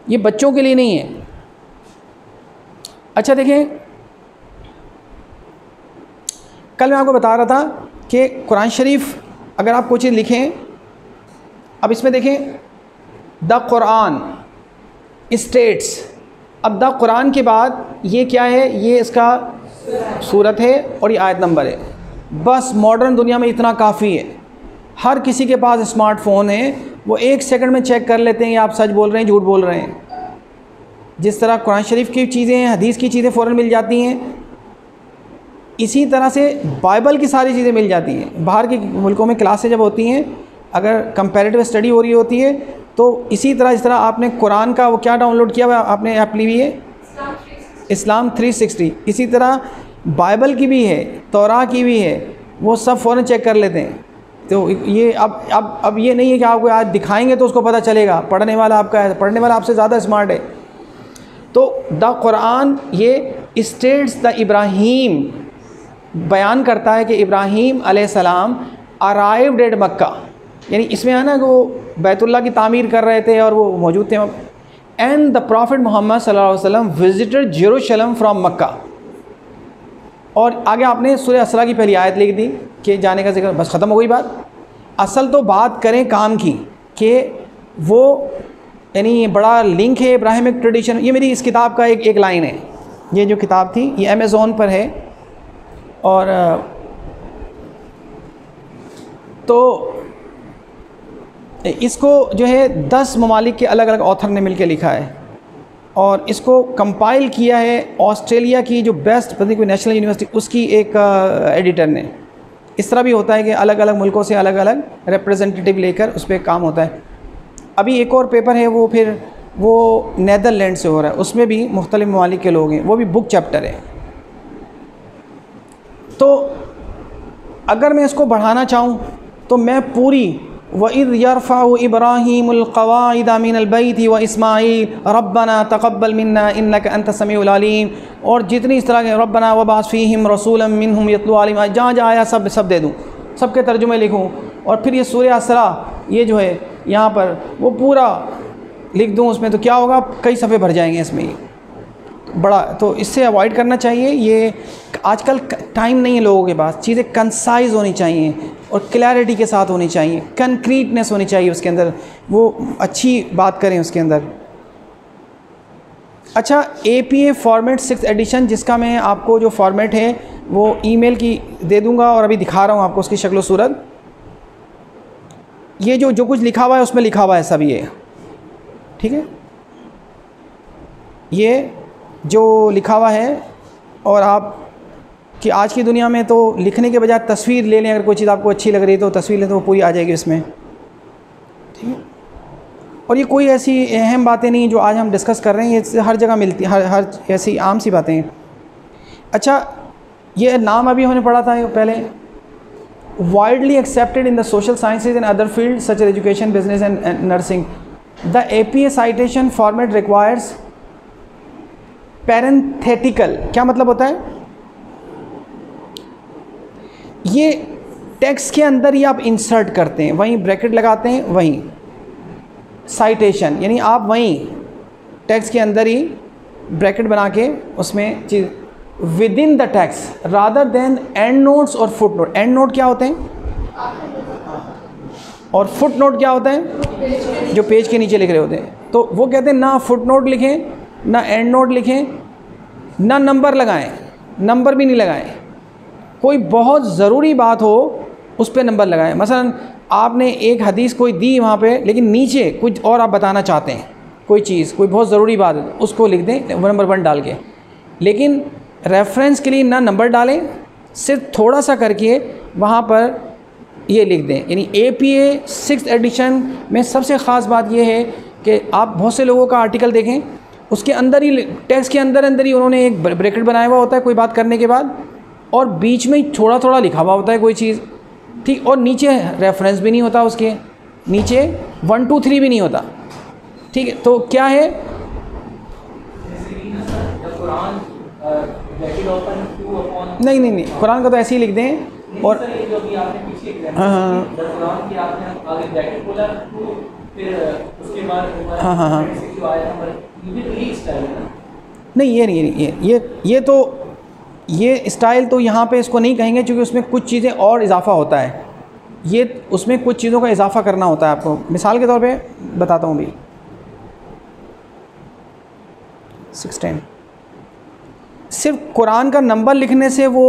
ये बच्चों के लिए नहीं है। अच्छा देखें, कल मैं आपको बता रहा था कि कुरान शरीफ अगर आप कोई चीज़ लिखें, अब इसमें देखें द कुरान स्टेट्स, अब द कुरान के बाद ये क्या है, ये इसका सूरत है और ये आयत नंबर है। बस मॉडर्न दुनिया में इतना काफ़ी है। हर किसी के पास स्मार्टफ़ोन है, वो 1 सेकंड में चेक कर लेते हैं कि आप सच बोल रहे हैं झूठ बोल रहे हैं। जिस तरह कुरान शरीफ की चीज़ें हैं, हदीस की चीज़ें फ़ौरन मिल जाती हैं, इसी तरह से बाइबल की सारी चीज़ें मिल जाती हैं। बाहर के मुल्कों में क्लासें जब होती हैं, अगर कंपैरेटिव स्टडी हो रही होती है, तो इसी तरह जिस तरह आपने कुरान का वो क्या डाउनलोड किया हुआ, आपने ऐप ली हुई है इस्लाम 360, इसी तरह बाइबल की भी है, तौरा की भी है, वो सब फ़ौरन चेक कर लेते हैं। तो ये अब ये नहीं है कि आपको आज दिखाएंगे तो उसको पता चलेगा, पढ़ने वाला आपका है, पढ़ने वाला आपसे ज़्यादा स्मार्ट है। तो द कुरान ये स्टेट्स द इब्राहीम बयान करता है कि इब्राहीम अलैहिस्सलाम अराइव्ड एट मक्का, यानी इसमें है ना कि वो बैतुल्लाह की तामीर कर रहे थे और वो मौजूद थे। एंड द प्रॉफिट मोहम्मद सल्लल्लाहु अलैहि वसल्लम विजिटेड जेरूशलम फ्रॉम मक्का, और आगे आपने सूरह असरा की पहली आयत लिख दी कि जाने का जिक्र, बस ख़त्म हो गई बात। असल तो बात करें काम की कि वो यानी बड़ा लिंक है इब्राहिमिक ट्रेडिशन। ये मेरी इस किताब का एक लाइन है, ये जो किताब थी ये अमेज़ॉन पर है, और तो इसको जो है 10 ममालिक के अलग अलग ऑथर ने मिलकर लिखा है, और इसको कंपाइल किया है ऑस्ट्रेलिया की जो बेस्ट पता नहीं कोई नेशनल यूनिवर्सिटी उसकी एक एडिटर ने। इस तरह भी होता है कि अलग अलग मुल्कों से अलग अलग रिप्रेजेंटेटिव लेकर उस पर काम होता है। अभी एक और पेपर है वो फिर वो नीदरलैंड से हो रहा है, उसमें भी मुख्तलिफ ममालिक के लोग हैं, वो भी बुक चैप्टर है। तो अगर मैं इसको बढ़ाना चाहूँ तो मैं पूरी वइज़ यरफ़अु इब्राहीमुल क़वाइद मिनल बैति व इस्माईल रब्बना तक़ब्बल मिन्ना इन्नका अंतस समीउल अलीम, और जितनी इस तरह के रब्बना वबअस फ़ीहिम रसूलन मिनहुम यतलू अलैहिम, जहाँ जहाँ आया सब दे दूँ, सबके तर्जुमे लिखूँ, और फिर ये सूरह असरा ये जो है यहाँ पर वो पूरा लिख दूँ उसमें, तो क्या होगा, कई सफ़े भर जाएंगे इसमें बड़ा। तो इससे अवॉइड करना चाहिए। ये आजकल टाइम नहीं है लोगों के पास, चीज़ें कंसाइज होनी चाहिए और क्लैरिटी के साथ होनी चाहिए, कंक्रीटनेस होनी चाहिए उसके अंदर, वो अच्छी बात करें उसके अंदर। अच्छा, APA फॉर्मेट 6th एडिशन, जिसका मैं आपको जो फॉर्मेट है वो ईमेल की दे दूंगा, और अभी दिखा रहा हूँ आपको उसकी शक्ल सूरत। ये जो कुछ लिखा हुआ है उसमें लिखा हुआ है सब ये, ठीक है, ये जो लिखा हुआ है। और आप कि आज की दुनिया में तो लिखने के बजाय तस्वीर ले लें, अगर कोई चीज़ आपको अच्छी लग रही है तो तस्वीर लें तो वो पूरी आ जाएगी इसमें, ठीक है। और ये कोई ऐसी अहम बातें नहीं जो आज हम डिस्कस कर रहे हैं, ये हर जगह मिलती है, हर ऐसी आम सी बातें हैं। अच्छा, ये नाम अभी हमने पढ़ा था पहले, widely accepted in the social sciences and other field such as education, business and nursing. The APA citation format requires parenthetical. क्या मतलब होता है, ये टेक्स्ट के अंदर ही आप इंसर्ट करते हैं, वहीं ब्रैकेट लगाते हैं, वहीं साइटेशन यानी आप वहीं टेक्स्ट के अंदर ही ब्रैकेट बना के उसमें चीज़ within the text rather than endnotes और फुट नोट। एंड नोट क्या होते हैं और फुट नोट क्या होता है, जो पेज के नीचे लिख रहे होते हैं। तो वो कहते हैं ना फुट नोट लिखें, ना एंड नोट लिखें, ना नंबर लगाएं, नंबर भी नहीं लगाएं। कोई बहुत ज़रूरी बात हो उस पर नंबर लगाएं। मसलन आपने एक हदीस कोई दी वहाँ पे, लेकिन नीचे कुछ और आप बताना चाहते हैं, कोई चीज़, कोई बहुत ज़रूरी बात है, उसको लिख दें नंबर 1 डाल के। लेकिन रेफरेंस के लिए ना नंबर डालें, सिर्फ थोड़ा सा करके वहाँ पर ये लिख दें। यानी APA 6th एडिशन में सबसे ख़ास बात ये है कि आप बहुत से लोगों का आर्टिकल देखें, उसके अंदर ही टेक्स्ट के अंदर ही उन्होंने एक ब्रैकेट बनाया हुआ होता है कोई बात करने के बाद, और बीच में ही थोड़ा थोड़ा लिखा हुआ होता है कोई चीज़, ठीक, और नीचे रेफरेंस भी नहीं होता, उसके नीचे 1 2 3 भी नहीं होता, ठीक है। तो क्या है, नहीं कुरान का तो ऐसे ही लिख दें। और हाँ, नहीं ये तो ये स्टाइल तो यहाँ पे इसको नहीं कहेंगे, क्योंकि उसमें कुछ चीज़ें और इजाफा होता है, ये उसमें कुछ चीज़ों का इजाफा करना होता है आपको। मिसाल के तौर पे बताता हूँ भी, 16 सिर्फ कुरान का नंबर लिखने से वो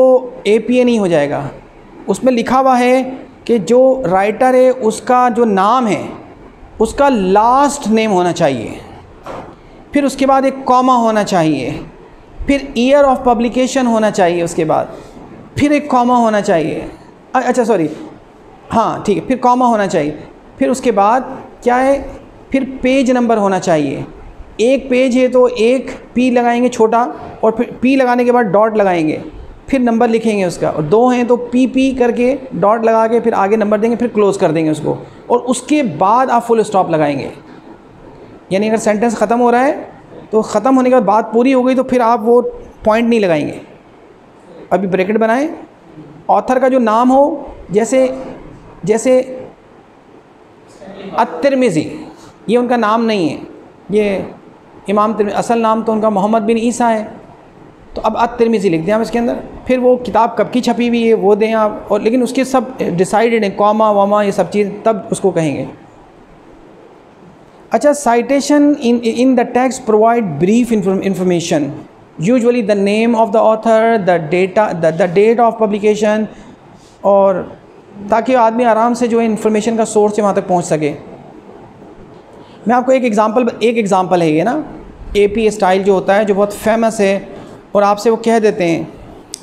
APA नहीं हो जाएगा। उसमें लिखा हुआ है कि जो राइटर है उसका जो नाम है उसका लास्ट नेम होना चाहिए, फिर उसके बाद एक कॉमा होना चाहिए, फिर ईयर ऑफ पब्लिकेशन होना चाहिए, उसके बाद फिर एक कॉमा होना चाहिए, अच्छा सॉरी हाँ ठीक है, फिर कॉमा होना चाहिए, फिर उसके बाद क्या है, फिर पेज नंबर होना चाहिए। एक पेज है तो एक P लगाएंगे छोटा, और फिर P लगाने के बाद डॉट लगाएंगे, फिर नंबर लिखेंगे उसका, और 2 हैं तो PP करके डॉट लगा के फिर आगे नंबर देंगे, फिर क्लोज़ कर देंगे उसको, और उसके बाद आप फुल स्टॉप लगाएंगे। यानी अगर सेंटेंस ख़त्म हो रहा है तो ख़त्म होने के बाद बात पूरी हो गई तो फिर आप वो पॉइंट नहीं लगाएंगे। अभी ब्रैकेट बनाएं, ऑथर का जो नाम हो, जैसे अत-तिरमिज़ी, ये उनका नाम नहीं है, ये इमाम तिरमिज़ी, असल नाम तो उनका मोहम्मद बिन ईसा है, तो अब तिरमिज़ी लिख दें आप इसके अंदर, फिर वो किताब कब की छपी हुई है वो दें आप, और लेकिन उसके सब डिसाइडेड हैं, कॉमा वामा ये सब चीज़, तब उसको कहेंगे। अच्छा, citation in the text provide brief information, usually the name of the author, the date of publication, और ताकि आदमी आराम से जो है इंफॉर्मेशन का सोर्स है वहाँ तक पहुँच सके। मैं आपको एक एग्ज़ाम्पल है ये ना, AP स्टाइल जो होता है, जो बहुत फेमस है, और आपसे वो कह देते हैं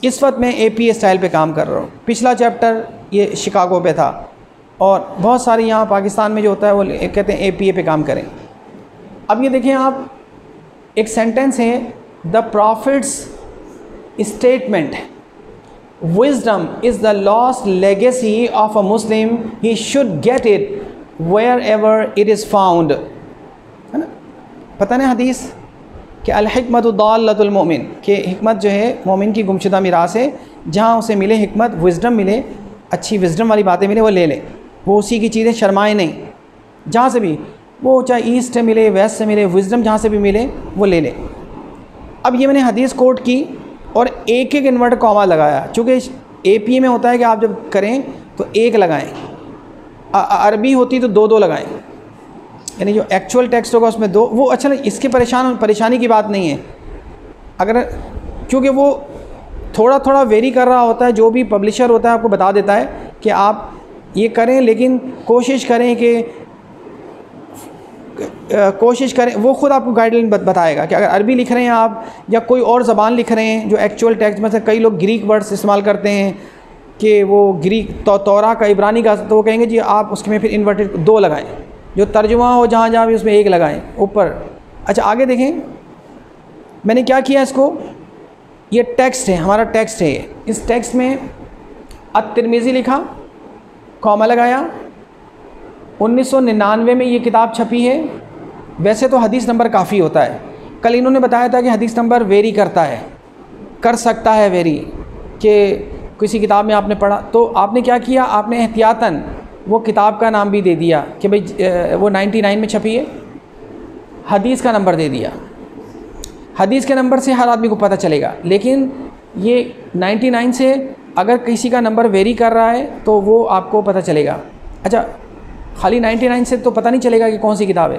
इस वक्त मैं AP स्टाइल पे काम कर रहा हूँ। पिछला चैप्टर ये शिकागो पे था, और बहुत सारे यहाँ पाकिस्तान में जो होता है वो कहते हैं APA पे काम करें। अब ये देखें आप, एक सेंटेंस है, the prophet's statement, wisdom is the lost legacy of a Muslim, he should get it wherever it is found, है ना। पता नहीं हदीस कि अल-हिकमतु दाल्लतुल मोमिन, कि हिकमत जो है मोमिन की गुमशुदा मिरास है, जहाँ उसे मिले हिकमत, विजडम मिले, अच्छी विजडम वाली बातें मिले वो ले ले, वो उसी की चीज़ें शर्माए नहीं, जहाँ से भी, वो चाहे ईस्ट से मिले वेस्ट से मिले, विजडम जहाँ से भी मिले वो ले ले। अब ये मैंने हदीस कोट की और एक एक इन्वर्ट कॉमा लगाया, चूँकि AP में होता है कि आप जब करें तो एक लगाएं, अरबी होती तो दो लगाएं, यानी जो एक्चुअल टेक्स्ट होगा उसमें दो, वो अच्छा इसके परेशानी की बात नहीं है, अगर क्योंकि वो थोड़ा थोड़ा वेरी कर रहा होता है, जो भी पब्लिशर होता है आपको बता देता है कि आप ये करें, लेकिन कोशिश करें, वो ख़ुद आपको गाइडलाइन बताएगा कि अगर अरबी लिख रहे हैं आप या कोई और ज़बान लिख रहे हैं जो एक्चुअल टेक्स्ट में से, कई लोग ग्रीक वर्ड्स इस्तेमाल करते हैं कि वो ग्रीक तौरा का इब्रानी का, तो वो कहेंगे जी आप उसके में फिर इन्वर्टेड दो लगाएं, जो तर्जुमा हो जहाँ जहाँ भी उसमें एक लगाएं ऊपर। अच्छा आगे देखें, मैंने क्या किया, इसको, ये टेक्स्ट है, हमारा टेक्स्ट है, इस टेक्स्ट में अत-तिरमिज़ी लिखा, कॉमा लगाया, 1999 में ये किताब छपी है। वैसे तो हदीस नंबर काफ़ी होता है, कल इन्होंने बताया था कि हदीस नंबर वेरी करता है, कर सकता है वेरी, कि किसी किताब में आपने पढ़ा तो आपने क्या किया, आपने एहतियातन वो किताब का नाम भी दे दिया कि भाई वो 99 में छपी है, हदीस का नंबर दे दिया। हदीस के नंबर से हर आदमी को पता चलेगा, लेकिन ये 99 से अगर किसी का नंबर वेरी कर रहा है तो वो आपको पता चलेगा। अच्छा, खाली 99 से तो पता नहीं चलेगा कि कौन सी किताब है,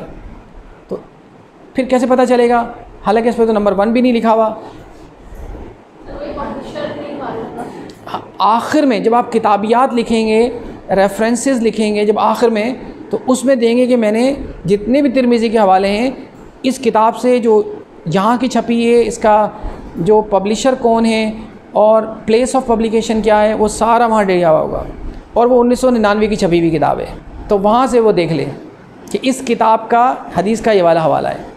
तो फिर कैसे पता चलेगा, हालांकि इस पर तो नंबर 1 भी नहीं लिखा हुआ। आखिर में जब आप किताबियात लिखेंगे, रेफरेंसेस लिखेंगे जब आखिर में, तो उसमें देंगे कि मैंने जितने भी तिरमिज़ी के हवाले हैं इस किताब से, जो यहाँ की छपी है, इसका जो पब्लिशर कौन है और प्लेस ऑफ पब्लिकेशन क्या है, वो सारा वहाँ दिया होगा, और वो 1999 की छपी हुई किताब है, तो वहाँ से वो देख लें कि इस किताब का हदीस का ये वाला हवाला है।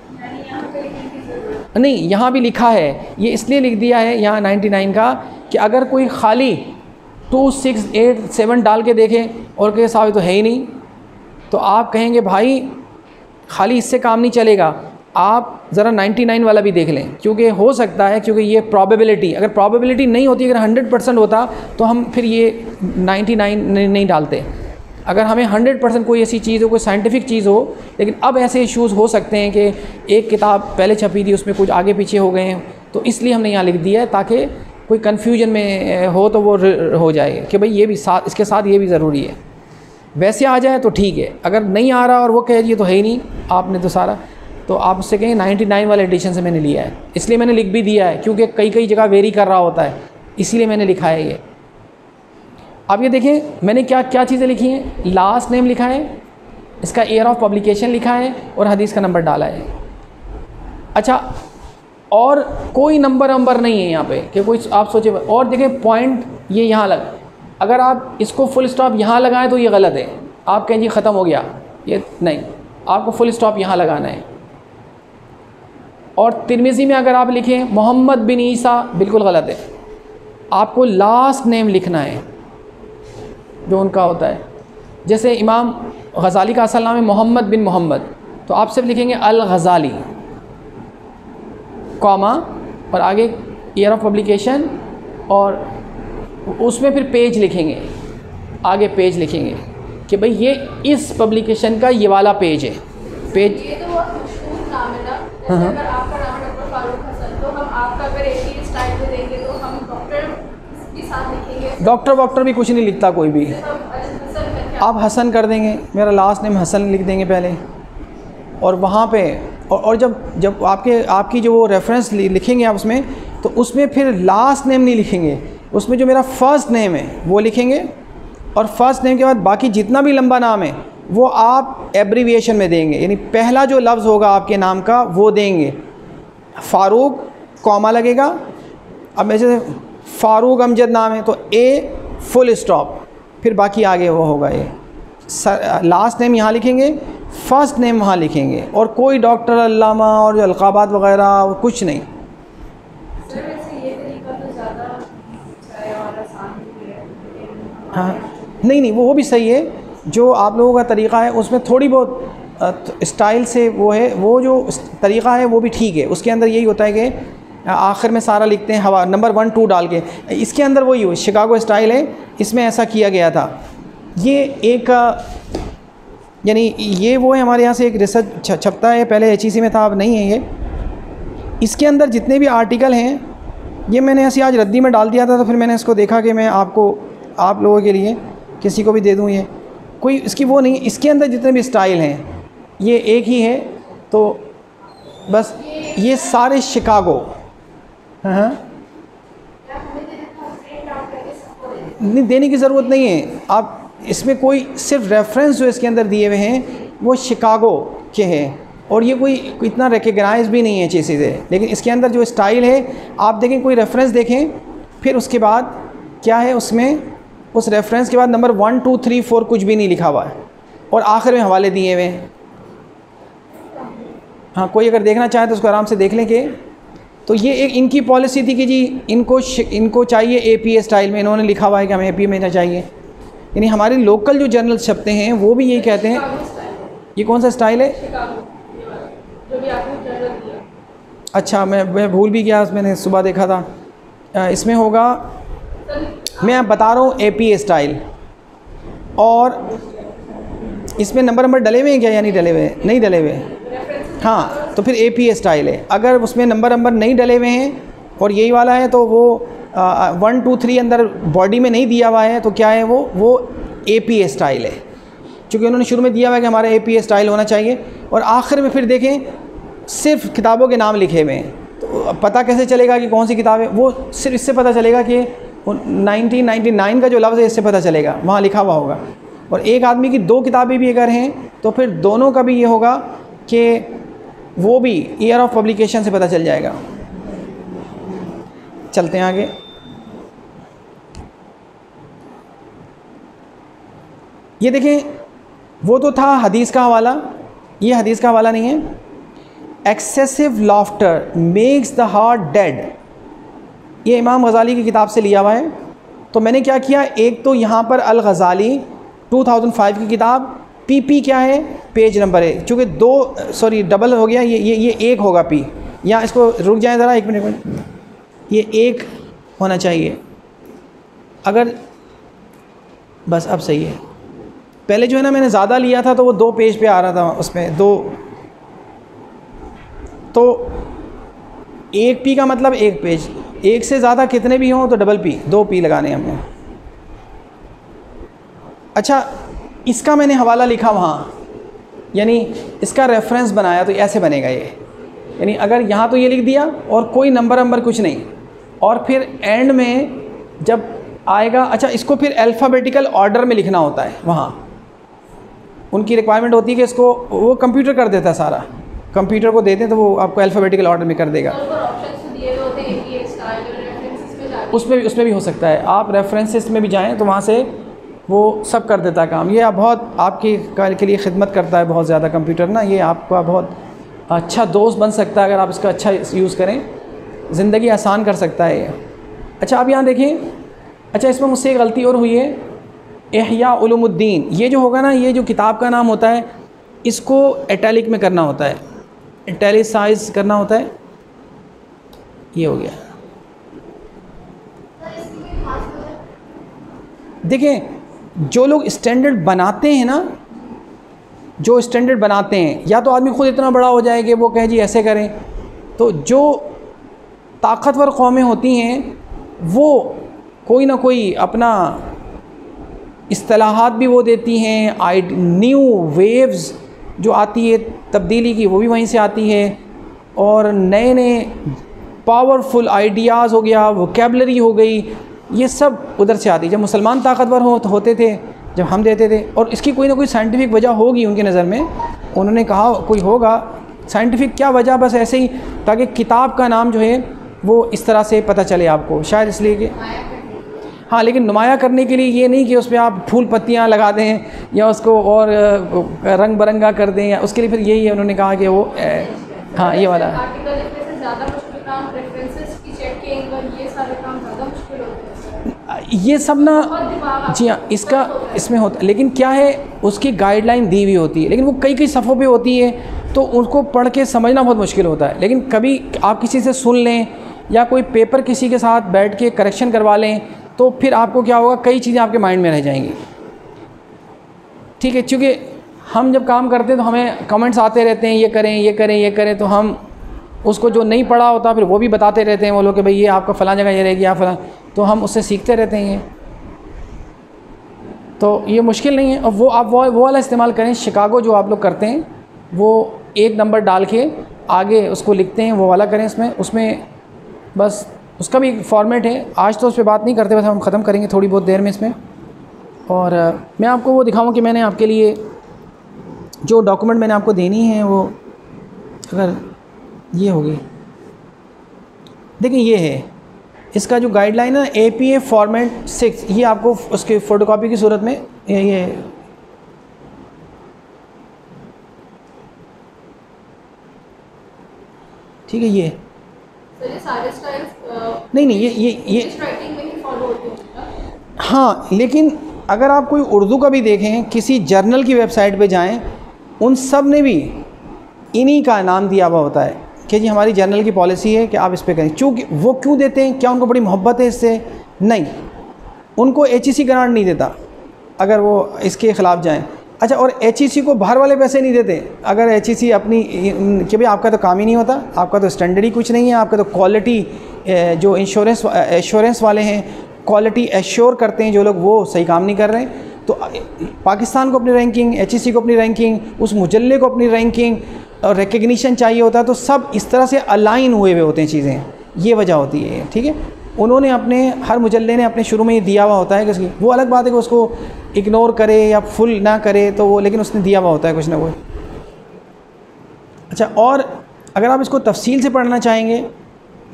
नहीं, यहाँ भी लिखा है, ये इसलिए लिख दिया है यहाँ 99 का कि अगर कोई खाली 2687 डाल के देखे और के साहब तो है ही नहीं, तो आप कहेंगे भाई खाली इससे काम नहीं चलेगा, आप ज़रा 99 वाला भी देख लें, क्योंकि हो सकता है, क्योंकि ये प्रोबेबिलिटी, अगर प्रोबेबिलिटी नहीं होती, अगर 100% होता तो हम फिर ये 99 नहीं डालते। अगर हमें 100% कोई ऐसी चीज़ हो, कोई साइंटिफिक चीज़ हो, लेकिन अब ऐसे इश्यूज़ हो सकते हैं कि एक किताब पहले छपी थी उसमें कुछ आगे पीछे हो गए हैं, तो इसलिए हमने यहाँ लिख दिया है ताकि कोई कन्फ्यूजन में हो तो वो हो जाए कि भाई ये भी साथ, इसके साथ ये भी ज़रूरी है। वैसे आ जाए तो ठीक है, अगर नहीं आ रहा और वो कह दिए तो है ही नहीं, आपने तो सारा, तो आप उससे कहें 99 वाले एडिशन से मैंने लिया है, इसलिए मैंने लिख भी दिया है, क्योंकि कई जगह वेरी कर रहा होता है, इसीलिए मैंने लिखा है ये। अब ये देखें मैंने क्या क्या चीज़ें लिखी हैं, लास्ट नेम लिखा है, इसका ईयर ऑफ पब्लिकेशन लिखा है, और हदीस का नंबर डाला है। अच्छा, और कोई नंबर नहीं है यहाँ पे कि कोई आप सोचे, और देखें पॉइंट ये यहाँ लग, अगर आप इसको फुल स्टॉप यहाँ लगाएं तो ये गलत है, आप कहें जी ख़त्म हो गया, ये नहीं, आपको फुल स्टॉप यहाँ लगाना है। और तिरमिज़ी में अगर आप लिखें मोहम्मद बिन ईसा, बिल्कुल गलत है, आपको लास्ट नेम लिखना है जो उनका होता है। जैसे इमाम गज़ाली का असल नाम है मोहम्मद बिन मोहम्मद, तो आप सिर्फ लिखेंगे अल गज़ाली, कॉमा, और आगे ईयर ऑफ पब्लिकेशन, और उसमें फिर पेज लिखेंगे, आगे पेज लिखेंगे कि भाई ये इस पब्लिकेशन का ये वाला पेज है, पेज। ये तो बहुत मशहूर नाम है ना, जैसे अगर आपका नाम डॉक्टर फारूक हसन, तो हम आपका अगर AP स्टाइल के साथ लिखेंगे? डॉक्टर वॉक्टर भी कुछ नहीं लिखता कोई भी, हसन करके आप हसन कर देंगे, मेरा लास्ट नेम हसन लिख देंगे पहले, और वहाँ पे और जब आपकी जो वो रेफरेंस लिखेंगे आप उसमें, तो उसमें फिर लास्ट नेम नहीं लिखेंगे, उसमें जो मेरा फ़र्स्ट नेम है वो लिखेंगे, और फर्स्ट नेम के बाद बाकी जितना भी लंबा नाम है वो आप एब्रीविएशन में देंगे, यानी पहला जो लफ्ज़ होगा आपके नाम का वो देंगे। फ़ारूक कॉमा लगेगा, अब जैसे फ़ारूक अमजद नाम है तो ए फुल स्टॉप, फिर बाकी आगे वो होगा ए, लास्ट नेम यहाँ लिखेंगे, फ़र्स्ट नेम वहाँ लिखेंगे, और कोई डॉक्टर अल्लामा और जो अलक़ाबात वग़ैरह कुछ नहीं। सर वैसे ये तरीका तो ज़्यादा अच्छा है और आसान भी है, लेकिन हाँ नहीं वो भी सही है, जो आप लोगों का तरीक़ा है उसमें थोड़ी बहुत स्टाइल से वो है, वो जो तरीक़ा है वो भी ठीक है, उसके अंदर यही होता है कि आखिर में सारा लिखते हैं हवा नंबर 1 2 डाल के, इसके अंदर वही हो शिकागो स्टाइल है, इसमें ऐसा किया गया था। ये एक यानी ये वो है, हमारे यहाँ से एक रिसर्च छपता है, पहले HEC में था अब नहीं है ये। इसके अंदर जितने भी आर्टिकल हैं ये मैंने ऐसे आज रद्दी में डाल दिया था, तो फिर मैंने इसको देखा कि मैं आप लोगों के लिए किसी को भी दे दूँ, ये कोई इसकी वो नहीं, इसके अंदर जितने भी स्टाइल हैं ये एक ही है, तो बस ये सारे शिकागो। हाँ नहीं देने की ज़रूरत नहीं है, आप इसमें कोई सिर्फ रेफरेंस जो इसके अंदर दिए हुए हैं वो शिकागो के हैं, और ये कोई इतना रिकग्नाइज भी नहीं है चीज़ें से, लेकिन इसके अंदर जो स्टाइल है आप देखें, कोई रेफरेंस देखें, फिर उसके बाद क्या है उसमें, उस रेफरेंस के बाद नंबर 1 2 3 4 कुछ भी नहीं लिखा हुआ है, और आखिर में हवाले दिए हुए हैं। हाँ कोई अगर देखना चाहे तो उसको आराम से देख लें कि, तो ये एक इनकी पॉलिसी थी कि जी इनको चाहिए APA स्टाइल में, इन्होंने लिखा हुआ है कि हमें APA में चाहिए, यानी हमारे लोकल जो जर्नल छपते हैं वो भी यही कहते हैं। ये कौन सा स्टाइल है? जो भी आपने जर्नल दिया। अच्छा मैं भूल भी गया, मैंने सुबह देखा था, इसमें होगा, मैं बता रहा हूँ APA स्टाइल, और इसमें नंबर डले हुए हैं क्या, यानी डले हुए नहीं डले हुए? हाँ तो फिर APA स्टाइल है। अगर उसमें नंबर नहीं डले हुए हैं और यही वाला है तो वो 1 2 3 अंदर बॉडी में नहीं दिया हुआ है, तो क्या है वो APA स्टाइल है, क्योंकि उन्होंने शुरू में दिया हुआ है कि हमारा APA स्टाइल होना चाहिए, और आखिर में फिर देखें सिर्फ किताबों के नाम लिखे हुए हैं, तो पता कैसे चलेगा कि कौन सी किताब है? वो सिर्फ इससे पता चलेगा कि 1999 का जो लफ्ज़ है इससे पता चलेगा, वहाँ लिखा हुआ होगा। और एक आदमी की 2 किताबें भी अगर हैं तो फिर दोनों का भी ये होगा कि वो भी ईयर ऑफ पब्लिकेशन से पता चल जाएगा। चलते हैं आगे। ये देखें, वो तो था हदीस का हवाला, ये हदीस का हवाला नहीं है। Excessive laughter makes the heart dead, ये इमाम गज़ाली की किताब से लिया हुआ है। तो मैंने क्या किया, एक तो यहाँ पर अल गज़ाली 2005 की किताब, PP क्या है, पेज नंबर है, चूँकि 2 डबल हो गया, ये एक होगा P, या इसको रुक जाए ज़रा 1 मिनट, ये 1 होना चाहिए, अगर बस अब सही है। पहले जो है ना मैंने ज़्यादा लिया था तो वो 2 पेज पे आ रहा था, उसमें 2, तो 1 P का मतलब 1 पेज, 1 से ज़्यादा कितने भी हों तो डबल P, 2 P लगाने हमने। अच्छा, इसका मैंने हवाला लिखा वहाँ, यानी इसका रेफरेंस बनाया, तो ऐसे बनेगा ये, यानी अगर यहाँ तो ये लिख दिया और कोई नंबर कुछ नहीं, और फिर एंड में जब आएगा, अच्छा इसको फिर अल्फ़ाबेटिकल ऑर्डर में लिखना होता है, वहाँ उनकी रिक्वायरमेंट होती है कि इसको वो कंप्यूटर कर देता है, सारा कंप्यूटर को देते हैं तो वो आपको अल्फ़ाबेटिकल ऑर्डर में कर देगा। उसमें भी हो सकता है, आप रेफरेंसेस में भी जाएँ तो वहाँ से वो सब कर देता है काम। ये बहुत आपकी के लिए खिदमत करता है बहुत ज़्यादा कंप्यूटर ना, ये आपका बहुत अच्छा दोस्त बन सकता है अगर आप इसका अच्छा यूज़ करें, ज़िंदगी आसान कर सकता है ये। अच्छा आप यहाँ देखिए, अच्छा इसमें मुझसे एक गलती और हुई है, इह्या उलूमुद्दीन, ये जो होगा ना, ये जो किताब का नाम होता है इसको इटैलिक में करना होता है, इटैलिसाइज करना होता है, ये हो गया। देखें, जो लोग स्टैंडर्ड बनाते हैं ना, जो स्टैंडर्ड बनाते हैं, या तो आदमी खुद इतना बड़ा हो जाए कि वो कहे जी ऐसे करें, तो जो ताकतवर कौमें होती हैं वो कोई ना कोई अपना इस्तिलाहात भी वो देती हैं, न्यू वेव्स जो आती है तब्दीली की वो भी वहीं से आती है, और नए नए पावरफुल आइडियाज़ हो गया, वोकेबलरी हो गई, ये सब उधर से आती है। जब मुसलमान ताकतवर होते थे, जब हम देते थे, और इसकी कोई ना कोई साइंटिफिक वजह होगी उनके नज़र में, उन्होंने कहा कोई होगा साइंटिफिक क्या वजह, बस ऐसे ही ताकि किताब का नाम जो है वो इस तरह से पता चले आपको, शायद इसलिए कि हाँ, लेकिन नुमाया करने के लिए ये नहीं कि उस पर आप फूल पत्तियाँ लगा दें या उसको और रंग बिरंगा कर दें, या उसके लिए फिर यही है उन्होंने कहा कि वो हाँ ये वाला ये सब ना, जी हाँ, इसमें होता, लेकिन क्या है उसकी गाइडलाइन दी हुई होती है, लेकिन वो कई कई सफ़ों पे होती है, तो उसको पढ़ के समझना बहुत मुश्किल होता है। लेकिन कभी आप किसी से सुन लें या कोई पेपर किसी के साथ बैठ के करेक्शन करवा लें, तो फिर आपको क्या होगा, कई चीज़ें आपके माइंड में रह जाएंगी। ठीक है, चूँकि हम जब काम करते हैं तो हमें कमेंट्स आते रहते हैं, ये करें ये करें ये करें, तो हम उसको जो नहीं पढ़ा होता फिर वो भी बताते रहते हैं वो लोग कि भाई ये आपका फ़लाँ जगह ये रहेगी, आप फ़लाँ, तो हम उससे सीखते रहते हैं। तो ये मुश्किल नहीं है। और वो आप वो वाला इस्तेमाल करें, शिकागो जो आप लोग करते हैं वो 1 नंबर डाल के आगे उसको लिखते हैं, वो वाला करें। उसमें बस उसका भी एक फॉर्मेट है। आज तो उस पर बात नहीं करते, बस हम ख़त्म करेंगे थोड़ी बहुत देर में इसमें। और मैं आपको वो दिखाऊँ कि मैंने आपके लिए जो डॉक्यूमेंट मैंने आपको देनी है वो, अगर ये होगी, देखिए ये है इसका जो गाइडलाइन है, APA फॉर्मेट 6, ये आपको उसके फ़ोटोकॉपी की सूरत में ये ठीक है। ये सारे स्टाइल्स नहीं ये राइटिंग में ही फॉलो होते हैं। हाँ, लेकिन अगर आप कोई उर्दू का भी देखें, किसी जर्नल की वेबसाइट पे जाएं, उन सब ने भी इन्हीं का नाम दिया हुआ होता है कि जी हमारी जर्नल की पॉलिसी है कि आप इस पे करें। चूँकि वो क्यों देते हैं, क्या उनको बड़ी मोहब्बत है इससे? नहीं, उनको HEC ग्रांट नहीं देता अगर वो इसके ख़िलाफ़ जाएं। अच्छा, और HEC को बाहर वाले पैसे नहीं देते अगर HEC अपनी कि भाई आपका तो काम ही नहीं होता, आपका तो स्टैंडर्ड ही कुछ नहीं है, आपका तो क्वालिटी जो एश्योरेंस वाले हैं, क्वालिटी एश्योर करते हैं जो लोग, वो सही काम नहीं कर रहे हैं। तो पाकिस्तान को अपनी रैंकिंग, HEC को अपनी रैंकिंग, उस मुजल्ले को अपनी रैंकिंग और रिकग्निशन चाहिए होता है। तो सब इस तरह से अलाइन हुए हुए होते हैं चीज़ें, ये वजह होती है। ठीक है, उन्होंने अपने हर मुजल्ले ने अपने शुरू में ही दिया हुआ होता है कि वो अलग बात है कि उसको इग्नोर करे या फुल ना करे, तो वो, लेकिन उसने दिया हुआ होता है कुछ ना कुछ। अच्छा, और अगर आप इसको तफसील से पढ़ना चाहेंगे,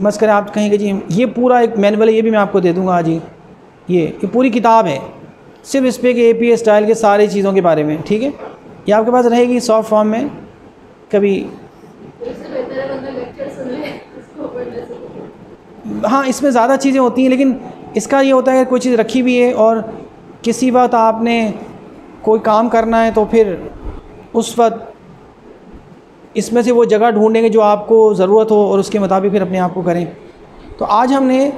बस करें आप कहेंगे जी ये पूरा एक मैनुअल है, ये भी मैं आपको दे दूँगा आज ही, ये पूरी किताब है सिर्फ इस पे कि APA स्टाइल के सारी चीज़ों के बारे में। ठीक है, ये आपके पास रहेगी सॉफ्ट फॉर्म में। कभी हाँ, इसमें ज़्यादा चीज़ें होती हैं, लेकिन इसका ये होता है कि कोई चीज़ रखी हुई है और किसी वक्त आपने कोई काम करना है, तो फिर उस वक्त इसमें से वो जगह ढूंढेंगे जो आपको ज़रूरत हो और उसके मुताबिक फिर अपने आप को करें। तो आज हमने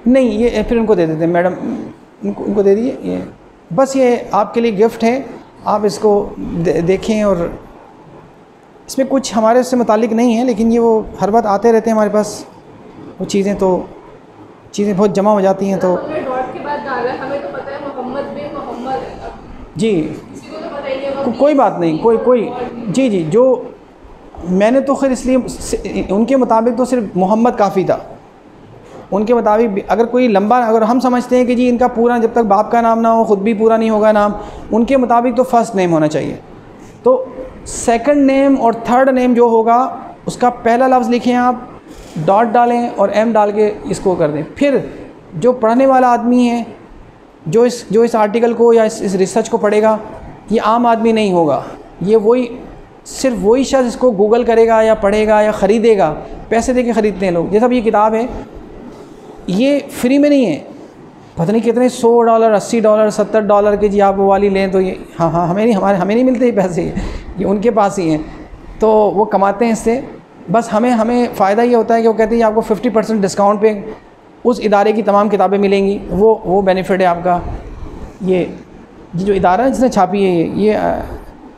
नहीं, ये फिर उनको दे देते हैं, मैडम उनको दे दिए, ये बस ये आपके लिए गिफ्ट है, आप इसको देखें। और इसमें कुछ हमारे से मुतालिक नहीं है, लेकिन ये वो हर बात आते रहते हैं हमारे पास वो चीज़ें, तो चीज़ें बहुत जमा हो जाती हैं। तो डॉट के बाद डाला, हमें तो पता है मोहम्मद बिन मोहम्मद है जी, किसी को तो पता ही नहीं होगा। कोई बात नहीं, कोई जी जो मैंने तो खैर इसलिए उनके मुताबिक तो सिर्फ मोहम्मद काफ़ी था। उनके मुताबिक अगर कोई लंबा, अगर हम समझते हैं कि जी इनका पूरा, जब तक बाप का नाम ना हो ख़ुद भी पूरा नहीं होगा नाम, उनके मुताबिक तो फर्स्ट नेम होना चाहिए। तो सेकंड नेम और थर्ड नेम जो होगा उसका पहला लफ्ज़ लिखें आप, डॉट डालें और M डाल के इसको कर दें। फिर जो पढ़ने वाला आदमी है, जो इस आर्टिकल को या इस रिसर्च को पढ़ेगा, ये आम आदमी नहीं होगा, ये सिर्फ वही शख्स इसको गूगल करेगा या पढ़ेगा या ख़रीदेगा। पैसे दे के ख़रीदते हैं लोग। जैसा ये किताब है, ये फ्री में नहीं है, पता नहीं कितने $100, $80, $70 के जी आप वो वाली लें तो ये हाँ हमें नहीं मिलते ये पैसे, ये उनके पास ही हैं, तो वो कमाते हैं इससे। बस हमें फ़ायदा ये होता है कि वो कहते हैं आपको 50% डिस्काउंट पे उस इदारे की तमाम किताबें मिलेंगी, वो बेनिफिट है आपका। ये जो इदारा है जिसने छापी है, ये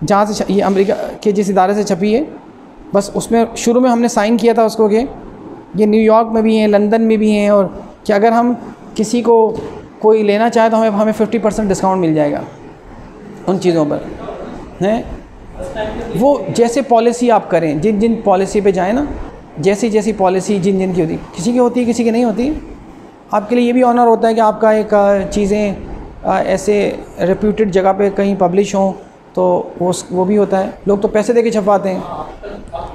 जहाँ से ये अमेरिका के जिस इदारे से छपी है, बस उसमें शुरू में हमने साइन किया था उसको कि ये न्यूयॉर्क में भी हैं, लंदन में भी हैं, और कि अगर हम किसी को कोई लेना चाहे तो हमें 50% डिस्काउंट मिल जाएगा उन चीज़ों पर हैं। वो जैसे पॉलिसी आप करें, जिन जिन पॉलिसी पे जाएँ ना, जैसी जैसी पॉलिसी जिन जिन की होती, किसी की होती है किसी की नहीं होती। आपके लिए ये भी ऑनर होता है कि आपका एक चीज़ें ऐसे रेप्यूटेड जगह पे कहीं पब्लिश हों, तो वो भी होता है। लोग तो पैसे दे के छपवाते हैं,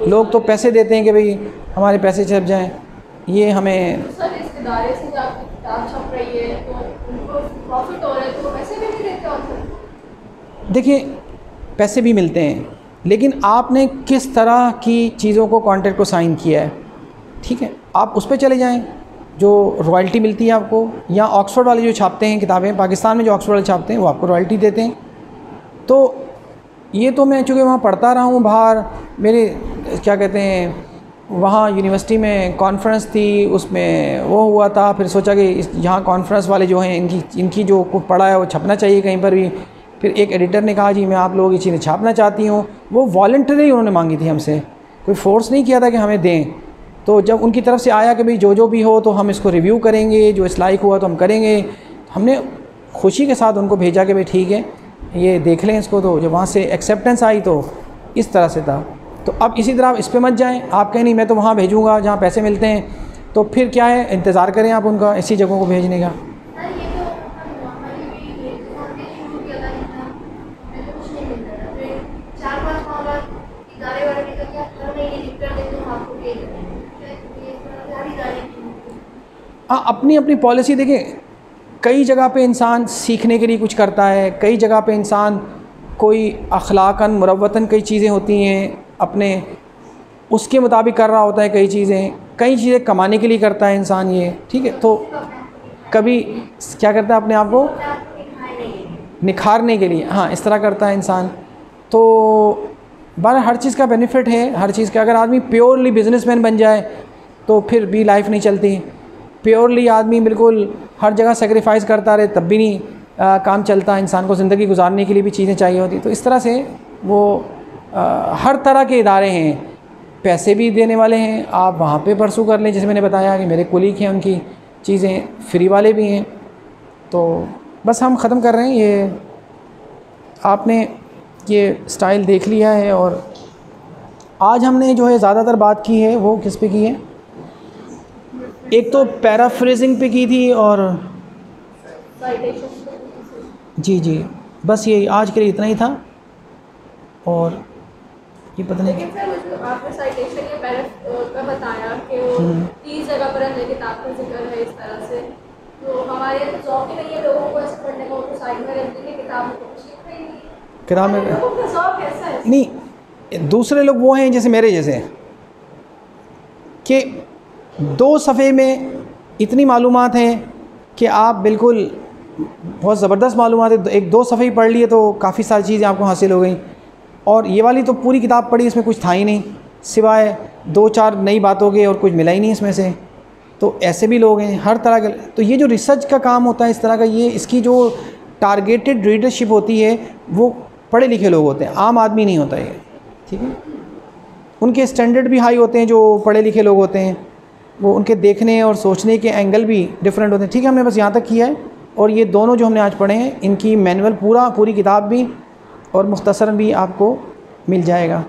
लोग तो पैसे देते हैं कि भाई हमारे पैसे छप जाएं। ये हमें सर इस इदारे से जब किताब छप रही है तो उनको प्रॉफिट हो रहा है, तो पैसे भी नहीं देते ऑथर? देखिए, पैसे भी मिलते हैं, लेकिन आपने किस तरह की चीज़ों को कॉन्ट्रैक्ट को साइन किया है, ठीक है। आप उस पर चले जाएं जो रॉयल्टी मिलती है आपको, या ऑक्सफोर्ड वाले जो छापते हैं किताबें, पाकिस्तान में जो ऑक्सफोर्ड वाले छापते हैं वो आपको रॉयल्टी देते हैं। तो ये तो मैं चूँकि वहाँ पढ़ता रहा हूँ बाहर, मेरे क्या कहते हैं, वहाँ यूनिवर्सिटी में कॉन्फ्रेंस थी, उसमें वो हुआ था, फिर सोचा कि यहाँ कॉन्फ्रेंस वाले जो हैं इनकी जो कुछ पढ़ा है वो छपना चाहिए कहीं पर भी। फिर एक एडिटर ने कहा जी मैं आप लोगों की चीज़ें छापना चाहती हूँ। वो वॉलंटरी उन्होंने मांगी थी हमसे, कोई फ़ोर्स नहीं किया था कि हमें दें। तो जब उनकी तरफ से आया कि भाई जो भी हो तो हम इसको रिव्यू करेंगे, जो इस लायक हुआ तो हम करेंगे, हमने खुशी के साथ उनको भेजा कि भाई ठीक है ये देख लें इसको। तो जब वहाँ से एक्सेप्टेंस आई तो इस तरह से था। तो अब इसी तरह आप इस पे मत जाएं, आप कहें नहीं मैं तो वहाँ भेजूँगा जहाँ पैसे मिलते हैं, तो फिर क्या है, इंतज़ार करें आप उनका ऐसी जगहों को भेजने का। हाँ, अपनी अपनी पॉलिसी देखें। कई जगह पे इंसान सीखने के लिए कुछ करता है, कई जगह पे इंसान कोई अखलाकन मुरव्वतन कई चीज़ें होती हैं अपने उसके मुताबिक कर रहा होता है, कई चीज़ें कमाने के लिए करता है इंसान ये, ठीक है। तो कभी क्या करता है अपने आप को निखारने के लिए, हाँ इस तरह करता है इंसान। तो बहरहाल हर चीज़ का बेनिफिट है, हर चीज़ का। अगर आदमी प्योरली बिजनेसमैन बन जाए तो फिर भी लाइफ नहीं चलती। प्योरली आदमी बिल्कुल हर जगह सेक्रीफाइस करता रहे तब भी नहीं काम चलता। इंसान को ज़िंदगी गुजारने के लिए भी चीज़ें चाहिए होती। तो इस तरह से वो हर तरह के इदारे हैं, पैसे भी देने वाले हैं, आप वहाँ पे परसू कर लें। जैसे मैंने बताया कि मेरे कोलीग हैं, उनकी चीज़ें फ्री वाले भी हैं। तो बस हम ख़त्म कर रहे हैं। ये आपने ये स्टाइल देख लिया है, और आज हमने जो है ज़्यादातर बात की है वो किस पे की है, एक तो पैराफ्रेजिंग पे की थी, और जी बस ये आज के लिए इतना ही था। और ये पता नहीं, लेकिन सर जो आपने साइटेशन या पैराफ का बताया कि वो 30 जगह पर अंदर किताब का जिक्र है इस तरह से, तो हमारे यहाँ तो शौक ही नहीं है लोगों को ऐसे पढ़ने का, वो साइड में रहते हैं किताब में कुछ लिख रही नहीं, किताब में लोगों का शौक कैसा है? नहीं, दूसरे लोग वो हैं जैसे मेरे जैसे कि 2 सफ़े में इतनी मालूमात हैं कि आप बिल्कुल बहुत ज़बरदस्त मालूमात है, एक 2 सफ़े ही पढ़ लिए तो काफ़ी सारी चीज़ें आपको हासिल हो गई। और ये वाली तो पूरी किताब पढ़ी, इसमें कुछ था ही नहीं सिवाय 2-4 नई बातों के, और कुछ मिला ही नहीं इसमें से। तो ऐसे भी लोग हैं हर तरह के। तो ये जो रिसर्च का काम होता है इस तरह का, ये इसकी जो टारगेटेड रीडरशिप होती है वो पढ़े लिखे लोग होते हैं, आम आदमी नहीं होता ये, ठीक है। उनके स्टैंडर्ड भी हाई होते हैं जो पढ़े लिखे लोग होते हैं, वो उनके देखने और सोचने के एंगल भी डिफरेंट होते हैं, ठीक है। हमने बस यहाँ तक किया है। और ये दोनों जो हमने आज पढ़े हैं इनकी मैनुअल पूरी किताब भी और मुख्तसरन भी आपको मिल जाएगा।